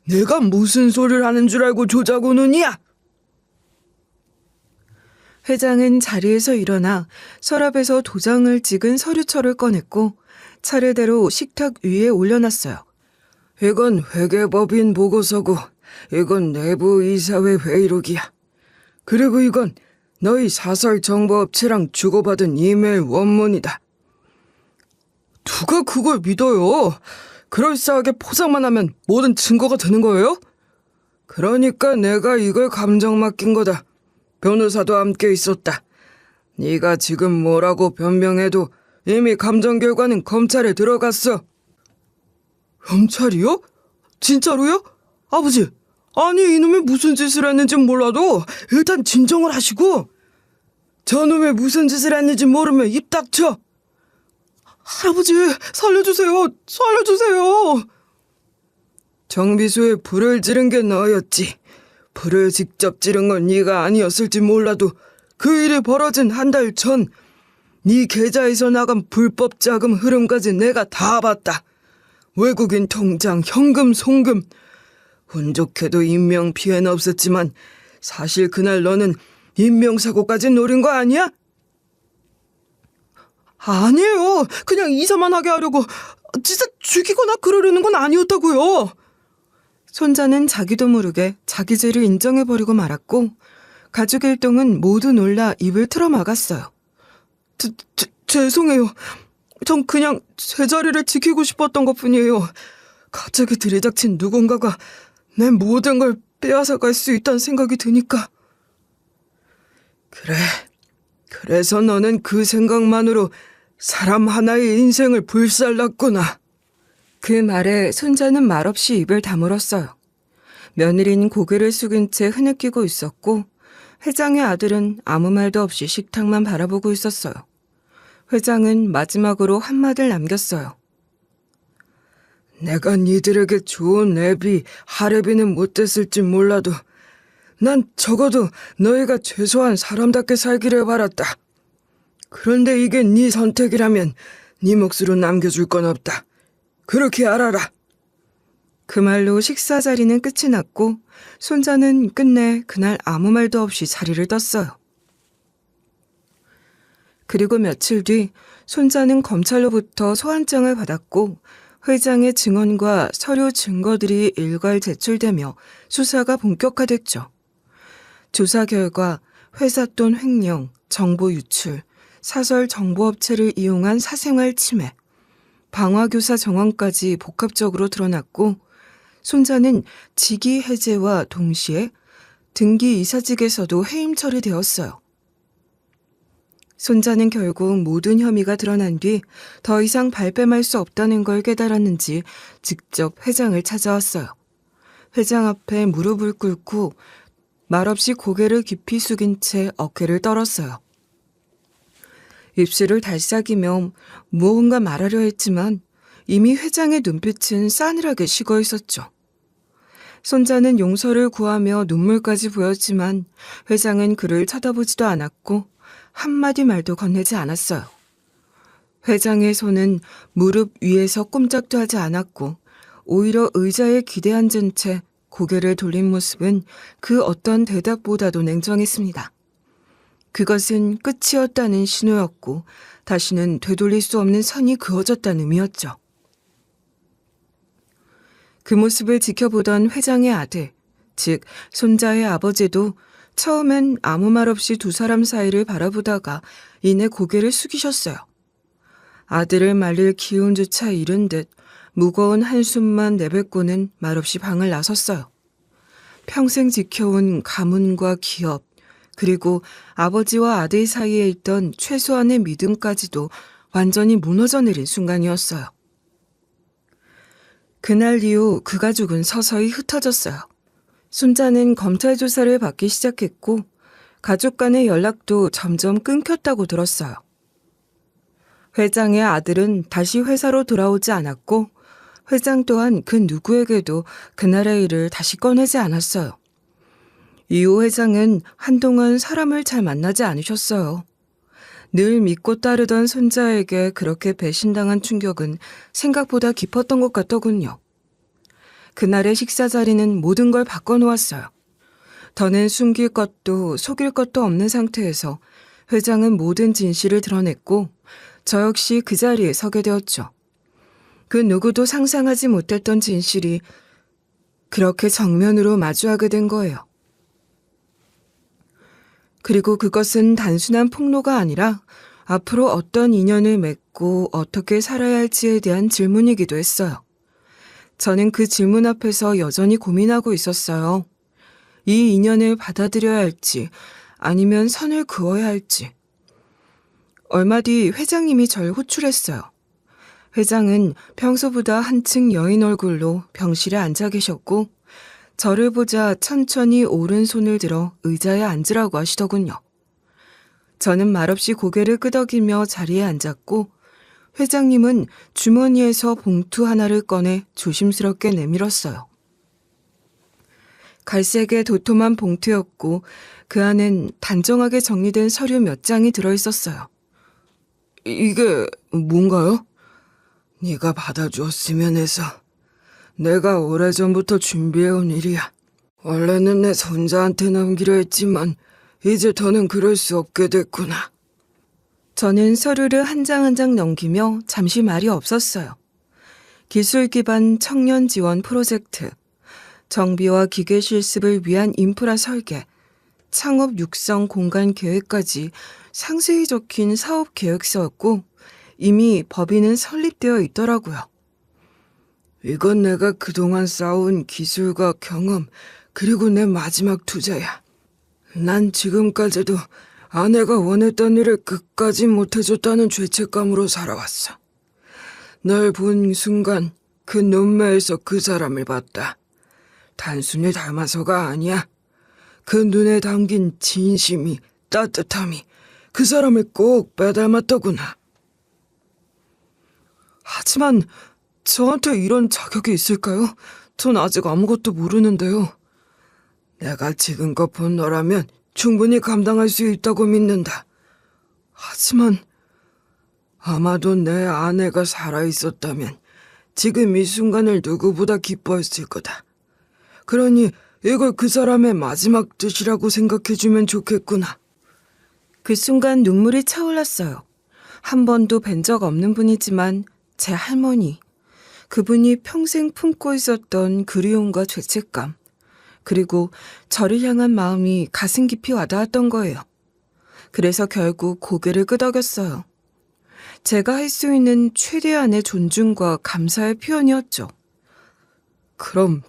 내가 무슨 소리를 하는 줄 알고 조작 오느냐? 회장은 자리에서 일어나 서랍에서 도장을 찍은 서류철을 꺼냈고 차례대로 식탁 위에 올려놨어요. 이건 회계법인 보고서고 이건 내부 이사회 회의록이야. 그리고 이건 너희 사설 정보업체랑 주고받은 이메일 원문이다. 누가 그걸 믿어요? 그럴싸하게 포장만 하면 모든 증거가 되는 거예요? 그러니까 내가 이걸 감정 맡긴 거다. 변호사도 함께 있었다. 네가 지금 뭐라고 변명해도 이미 감정 결과는 검찰에 들어갔어. 검찰이요? 진짜로요? 아버지, 아니 이놈이 무슨 짓을 했는지 몰라도 일단 진정을 하시고 저놈이 무슨 짓을 했는지 모르면 입 닥쳐. 할아버지, 살려주세요. 살려주세요. 정비소에 불을 지른 게 너였지. 불을 직접 지른 건 네가 아니었을지 몰라도 그 일이 벌어진 한 달 전 네 계좌에서 나간 불법 자금 흐름까지 내가 다 봤다. 외국인 통장, 현금, 송금. 운 좋게도 인명피해는 없었지만 사실 그날 너는 인명사고까지 노린 거 아니야? 아니에요. 그냥 이사만 하게 하려고. 진짜 죽이거나 그러려는 건 아니었다고요. 손자는 자기도 모르게 자기 죄를 인정해버리고 말았고 가족 일동은 모두 놀라 입을 틀어막았어요. 죄송해요. 전 그냥 제 자리를 지키고 싶었던 것뿐이에요. 갑자기 들이닥친 누군가가 내 모든 걸 빼앗아갈 수 있다는 생각이 드니까. 그래. 그래서 너는 그 생각만으로 사람 하나의 인생을 불살랐구나. 그 말에 손자는 말없이 입을 다물었어요. 며느리는 고개를 숙인 채 흐느끼고 있었고 회장의 아들은 아무 말도 없이 식탁만 바라보고 있었어요. 회장은 마지막으로 한마디를 남겼어요. 내가 니들에게 좋은 애비, 할애비는 못됐을지 몰라도 난 적어도 너희가 최소한 사람답게 살기를 바랐다. 그런데 이게 네 선택이라면 네 몫으로 남겨줄 건 없다. 그렇게 알아라. 그 말로 식사 자리는 끝이 났고 손자는 끝내 그날 아무 말도 없이 자리를 떴어요. 그리고 며칠 뒤 손자는 검찰로부터 소환장을 받았고 회장의 증언과 서류 증거들이 일괄 제출되며 수사가 본격화됐죠. 조사 결과 회사 돈 횡령, 정보 유출, 사설 정보업체를 이용한 사생활 침해, 방화교사 정황까지 복합적으로 드러났고 손자는 직위 해제와 동시에 등기 이사직에서도 해임 처리되었어요. 손자는 결국 모든 혐의가 드러난 뒤 더 이상 발뺌할 수 없다는 걸 깨달았는지 직접 회장을 찾아왔어요. 회장 앞에 무릎을 꿇고 말없이 고개를 깊이 숙인 채 어깨를 떨었어요. 입술을 달싹이며 무언가 말하려 했지만 이미 회장의 눈빛은 싸늘하게 식어 있었죠. 손자는 용서를 구하며 눈물까지 보였지만 회장은 그를 쳐다보지도 않았고 한마디 말도 건네지 않았어요. 회장의 손은 무릎 위에서 꼼짝도 하지 않았고 오히려 의자에 기대앉은 채 고개를 돌린 모습은 그 어떤 대답보다도 냉정했습니다. 그것은 끝이었다는 신호였고 다시는 되돌릴 수 없는 선이 그어졌다는 의미였죠. 그 모습을 지켜보던 회장의 아들, 즉 손자의 아버지도 처음엔 아무 말 없이 두 사람 사이를 바라보다가 이내 고개를 숙이셨어요. 아들을 말릴 기운조차 잃은 듯 무거운 한숨만 내뱉고는 말없이 방을 나섰어요. 평생 지켜온 가문과 기업, 그리고 아버지와 아들 사이에 있던 최소한의 믿음까지도 완전히 무너져 내린 순간이었어요. 그날 이후 그 가족은 서서히 흩어졌어요. 손자는 검찰 조사를 받기 시작했고 가족 간의 연락도 점점 끊겼다고 들었어요. 회장의 아들은 다시 회사로 돌아오지 않았고 회장 또한 그 누구에게도 그날의 일을 다시 꺼내지 않았어요. 이후 회장은 한동안 사람을 잘 만나지 않으셨어요. 늘 믿고 따르던 손자에게 그렇게 배신당한 충격은 생각보다 깊었던 것 같더군요. 그날의 식사 자리는 모든 걸 바꿔놓았어요. 더는 숨길 것도 속일 것도 없는 상태에서 회장은 모든 진실을 드러냈고 저 역시 그 자리에 서게 되었죠. 그 누구도 상상하지 못했던 진실이 그렇게 정면으로 마주하게 된 거예요. 그리고 그것은 단순한 폭로가 아니라 앞으로 어떤 인연을 맺고 어떻게 살아야 할지에 대한 질문이기도 했어요. 저는 그 질문 앞에서 여전히 고민하고 있었어요. 이 인연을 받아들여야 할지 아니면 선을 그어야 할지. 얼마 뒤 회장님이 절 호출했어요. 회장은 평소보다 한층 여인 얼굴로 병실에 앉아 계셨고 저를 보자 천천히 오른손을 들어 의자에 앉으라고 하시더군요. 저는 말없이 고개를 끄덕이며 자리에 앉았고 회장님은 주머니에서 봉투 하나를 꺼내 조심스럽게 내밀었어요. 갈색의 도톰한 봉투였고 그 안엔 단정하게 정리된 서류 몇 장이 들어있었어요. 이게 뭔가요? 네가 받아주었으면 해서 내가 오래전부터 준비해온 일이야. 원래는 내 손자한테 넘기려 했지만 이제 더는 그럴 수 없게 됐구나. 저는 서류를 한 장 한 장 넘기며 잠시 말이 없었어요. 기술 기반 청년 지원 프로젝트, 정비와 기계 실습을 위한 인프라 설계, 창업 육성 공간 계획까지 상세히 적힌 사업 계획서였고 이미 법인은 설립되어 있더라고요. 이건 내가 그동안 쌓아온 기술과 경험 그리고 내 마지막 투자야. 난 지금까지도 아내가 원했던 일을 끝까지 못해줬다는 죄책감으로 살아왔어. 널 본 순간 그 눈매에서 그 사람을 봤다. 단순히 닮아서가 아니야. 그 눈에 담긴 진심이, 따뜻함이 그 사람을 꼭 빼닮았더구나. 하지만 저한테 이런 자격이 있을까요? 전 아직 아무것도 모르는데요. 내가 지금껏 본 너라면 충분히 감당할 수 있다고 믿는다. 하지만 아마도 내 아내가 살아있었다면 지금 이 순간을 누구보다 기뻐했을 거다. 그러니 이걸 그 사람의 마지막 뜻이라고 생각해주면 좋겠구나. 그 순간 눈물이 차올랐어요. 한 번도 뵌 적 없는 분이지만 제 할머니, 그분이 평생 품고 있었던 그리움과 죄책감, 그리고 저를 향한 마음이 가슴 깊이 와닿았던 거예요. 그래서 결국 고개를 끄덕였어요. 제가 할 수 있는 최대한의 존중과 감사의 표현이었죠. 그럼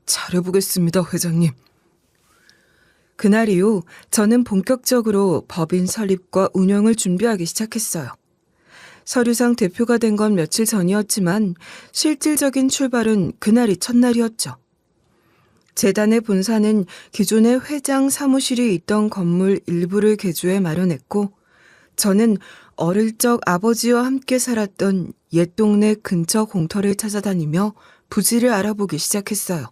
잘해보겠습니다, 회장님. 그날 이후 저는 본격적으로 법인 설립과 운영을 준비하기 시작했어요. 서류상 대표가 된 건 며칠 전이었지만 실질적인 출발은 그날이 첫날이었죠. 재단의 본사는 기존의 회장 사무실이 있던 건물 일부를 개조해 마련했고, 저는 어릴 적 아버지와 함께 살았던 옛 동네 근처 공터를 찾아다니며 부지를 알아보기 시작했어요.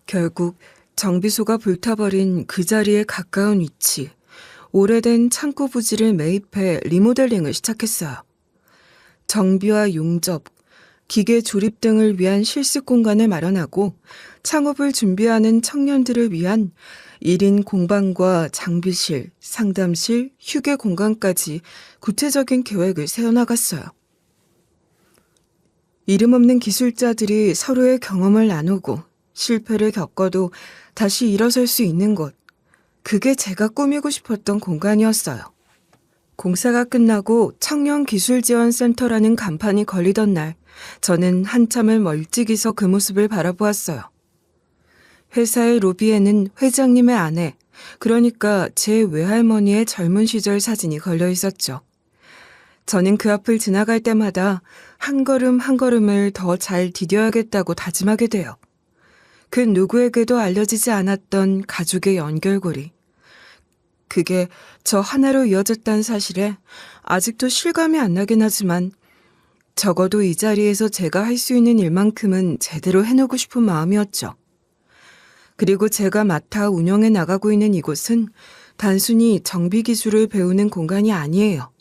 결국 정비소가 불타버린 그 자리에 가까운 위치, 오래된 창고 부지를 매입해 리모델링을 시작했어요. 정비와 용접, 기계 조립 등을 위한 실습 공간을 마련하고 창업을 준비하는 청년들을 위한 1인 공방과 장비실, 상담실, 휴게 공간까지 구체적인 계획을 세워나갔어요. 이름 없는 기술자들이 서로의 경험을 나누고 실패를 겪어도 다시 일어설 수 있는 곳, 그게 제가 꾸미고 싶었던 공간이었어요. 공사가 끝나고 청년기술지원센터라는 간판이 걸리던 날, 저는 한참을 멀찍이서 그 모습을 바라보았어요. 회사의 로비에는 회장님의 아내, 그러니까 제 외할머니의 젊은 시절 사진이 걸려 있었죠. 저는 그 앞을 지나갈 때마다 한 걸음 한 걸음을 더 잘 디뎌야겠다고 다짐하게 돼요. 그 누구에게도 알려지지 않았던 가족의 연결고리. 그게 저 하나로 이어졌다는 사실에 아직도 실감이 안 나긴 하지만 적어도 이 자리에서 제가 할 수 있는 일만큼은 제대로 해놓고 싶은 마음이었죠. 그리고 제가 맡아 운영해 나가고 있는 이곳은 단순히 정비 기술을 배우는 공간이 아니에요.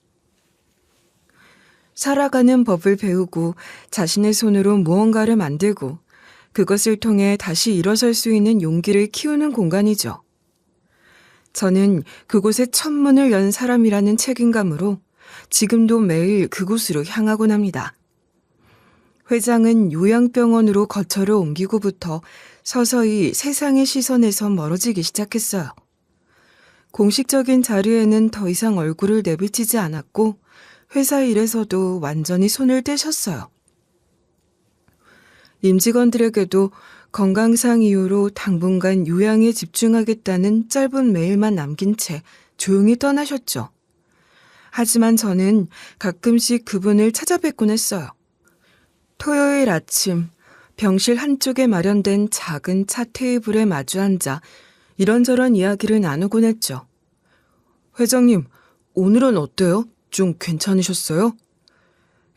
살아가는 법을 배우고 자신의 손으로 무언가를 만들고 그것을 통해 다시 일어설 수 있는 용기를 키우는 공간이죠. 저는 그곳에 첫 문을 연 사람이라는 책임감으로 지금도 매일 그곳으로 향하곤 합니다. 회장은 요양병원으로 거처를 옮기고부터 서서히 세상의 시선에서 멀어지기 시작했어요. 공식적인 자리에는 더 이상 얼굴을 내비치지 않았고 회사 일에서도 완전히 손을 떼셨어요. 임직원들에게도 건강상 이유로 당분간 요양에 집중하겠다는 짧은 메일만 남긴 채 조용히 떠나셨죠. 하지만 저는 가끔씩 그분을 찾아뵙곤 했어요. 토요일 아침 병실 한쪽에 마련된 작은 차 테이블에 마주 앉아 이런저런 이야기를 나누곤 했죠. 회장님, 오늘은 어때요? 좀 괜찮으셨어요?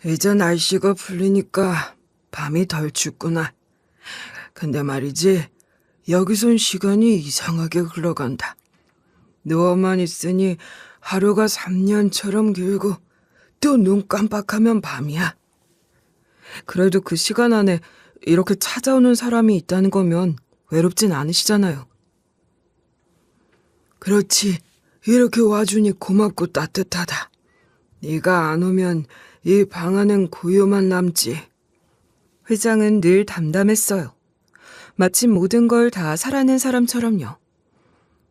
이제 날씨가 풀리니까 밤이 덜 춥구나. 근데 말이지, 여기선 시간이 이상하게 흘러간다. 누워만 있으니 하루가 3년처럼 길고 또 눈 깜빡하면 밤이야. 그래도 그 시간 안에 이렇게 찾아오는 사람이 있다는 거면 외롭진 않으시잖아요. 그렇지. 이렇게 와주니 고맙고 따뜻하다. 네가 안 오면 이 방 안엔 고요만 남지. 회장은 늘 담담했어요. 마치 모든 걸 다 살아낸 사람처럼요.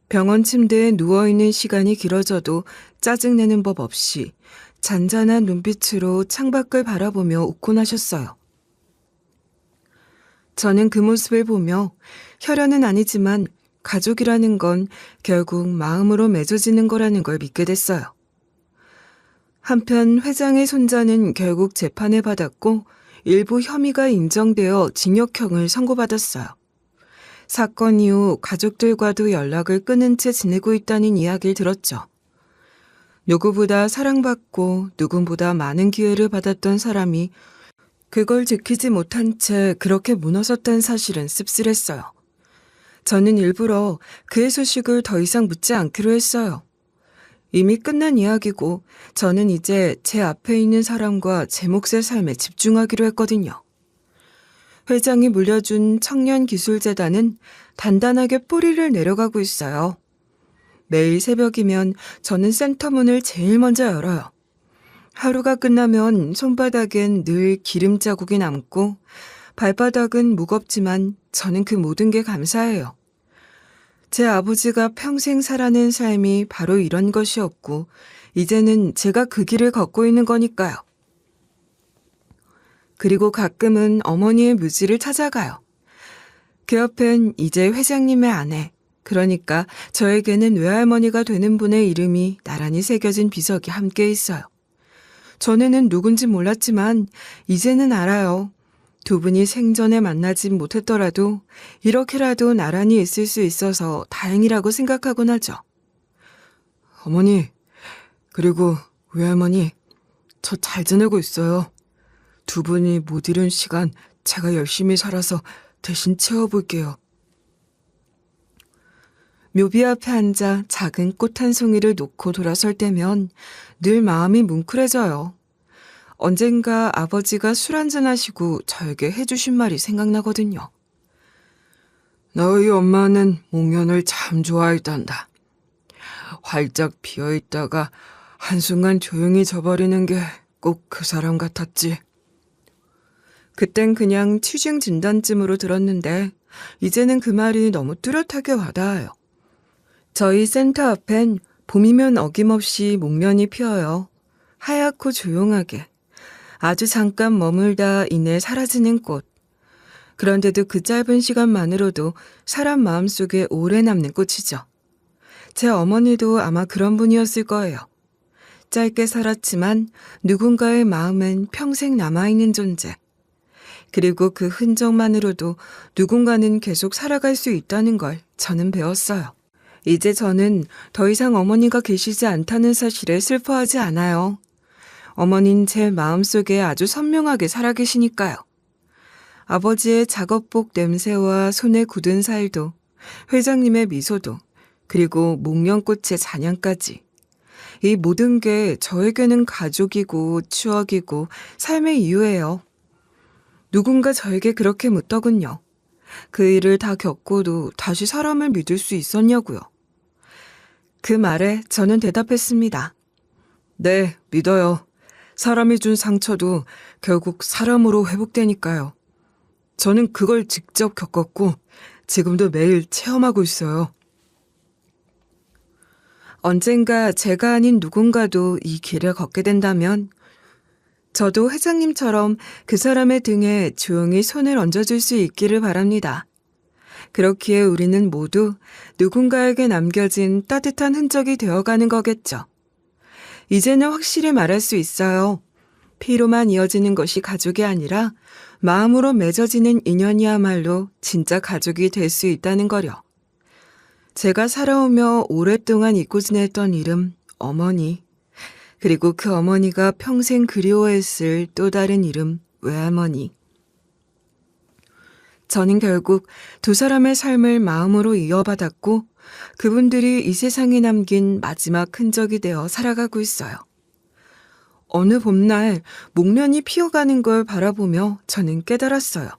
병원 침대에 누워있는 시간이 길어져도 짜증내는 법 없이 잔잔한 눈빛으로 창밖을 바라보며 웃곤 하셨어요. 저는 그 모습을 보며 혈연은 아니지만 가족이라는 건 결국 마음으로 맺어지는 거라는 걸 믿게 됐어요. 한편 회장의 손자는 결국 재판을 받았고 일부 혐의가 인정되어 징역형을 선고받았어요. 사건 이후 가족들과도 연락을 끊은 채 지내고 있다는 이야기를 들었죠. 누구보다 사랑받고 누구보다 많은 기회를 받았던 사람이 그걸 지키지 못한 채 그렇게 무너졌다는 사실은 씁쓸했어요. 저는 일부러 그의 소식을 더 이상 묻지 않기로 했어요. 이미 끝난 이야기고 저는 이제 제 앞에 있는 사람과 제 몫의 삶에 집중하기로 했거든요. 회장이 물려준 청년기술재단은 단단하게 뿌리를 내려가고 있어요. 매일 새벽이면 저는 센터 문을 제일 먼저 열어요. 하루가 끝나면 손바닥엔 늘 기름 자국이 남고 발바닥은 무겁지만 저는 그 모든 게 감사해요. 제 아버지가 평생 살아낸 삶이 바로 이런 것이었고 이제는 제가 그 길을 걷고 있는 거니까요. 그리고 가끔은 어머니의 묘지를 찾아가요. 그 옆엔 이제 회장님의 아내, 그러니까 저에게는 외할머니가 되는 분의 이름이 나란히 새겨진 비석이 함께 있어요. 전에는 누군지 몰랐지만 이제는 알아요. 두 분이 생전에 만나진 못했더라도 이렇게라도 나란히 있을 수 있어서 다행이라고 생각하곤 하죠. 어머니, 그리고 외할머니, 저 잘 지내고 있어요. 두 분이 못 이룬 시간 제가 열심히 살아서 대신 채워볼게요. 묘비 앞에 앉아 작은 꽃 한 송이를 놓고 돌아설 때면 늘 마음이 뭉클해져요. 언젠가 아버지가 술 한잔 하시고 저에게 해주신 말이 생각나거든요. 너희 엄마는 목련을 참 좋아했단다. 활짝 피어있다가 한순간 조용히 져버리는 게 꼭 그 사람 같았지. 그땐 그냥 취중 진단쯤으로 들었는데 이제는 그 말이 너무 뚜렷하게 와닿아요. 저희 센터 앞엔 봄이면 어김없이 목련이 피어요. 하얗고 조용하게. 아주 잠깐 머물다 이내 사라지는 꽃. 그런데도 그 짧은 시간만으로도 사람 마음속에 오래 남는 꽃이죠. 제 어머니도 아마 그런 분이었을 거예요. 짧게 살았지만 누군가의 마음엔 평생 남아있는 존재. 그리고 그 흔적만으로도 누군가는 계속 살아갈 수 있다는 걸 저는 배웠어요. 이제 저는 더 이상 어머니가 계시지 않다는 사실에 슬퍼하지 않아요. 어머니는 제 마음속에 아주 선명하게 살아계시니까요. 아버지의 작업복 냄새와 손에 굳은 살도, 회장님의 미소도, 그리고 목련꽃의 잔향까지. 이 모든 게 저에게는 가족이고 추억이고 삶의 이유예요. 누군가 저에게 그렇게 묻더군요. 그 일을 다 겪고도 다시 사람을 믿을 수 있었냐고요. 그 말에 저는 대답했습니다. 네, 믿어요. 사람이 준 상처도 결국 사람으로 회복되니까요. 저는 그걸 직접 겪었고 지금도 매일 체험하고 있어요. 언젠가 제가 아닌 누군가도 이 길을 걷게 된다면 저도 회장님처럼 그 사람의 등에 조용히 손을 얹어줄 수 있기를 바랍니다. 그렇기에 우리는 모두 누군가에게 남겨진 따뜻한 흔적이 되어가는 거겠죠. 이제는 확실히 말할 수 있어요. 피로만 이어지는 것이 가족이 아니라 마음으로 맺어지는 인연이야말로 진짜 가족이 될 수 있다는 거려. 제가 살아오며 오랫동안 잊고 지냈던 이름, 어머니. 그리고 그 어머니가 평생 그리워했을 또 다른 이름, 외할머니. 저는 결국 두 사람의 삶을 마음으로 이어받았고 그분들이 이 세상에 남긴 마지막 흔적이 되어 살아가고 있어요. 어느 봄날 목련이 피어가는 걸 바라보며 저는 깨달았어요.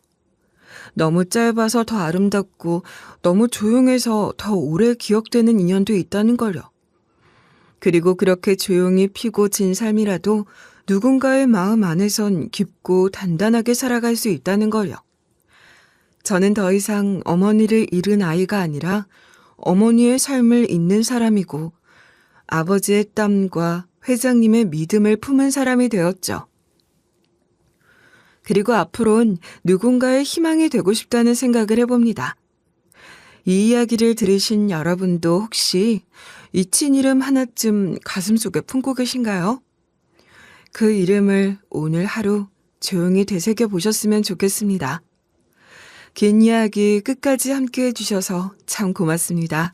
너무 짧아서 더 아름답고 너무 조용해서 더 오래 기억되는 인연도 있다는 걸요. 그리고 그렇게 조용히 피고 진 삶이라도 누군가의 마음 안에선 깊고 단단하게 살아갈 수 있다는 걸요. 저는 더 이상 어머니를 잃은 아이가 아니라 어머니의 삶을 잇는 사람이고 아버지의 땀과 회장님의 믿음을 품은 사람이 되었죠. 그리고 앞으로는 누군가의 희망이 되고 싶다는 생각을 해봅니다. 이 이야기를 들으신 여러분도 혹시 잊힌 이름 하나쯤 가슴속에 품고 계신가요? 그 이름을 오늘 하루 조용히 되새겨 보셨으면 좋겠습니다. 긴 이야기 끝까지 함께 해주셔서 참 고맙습니다.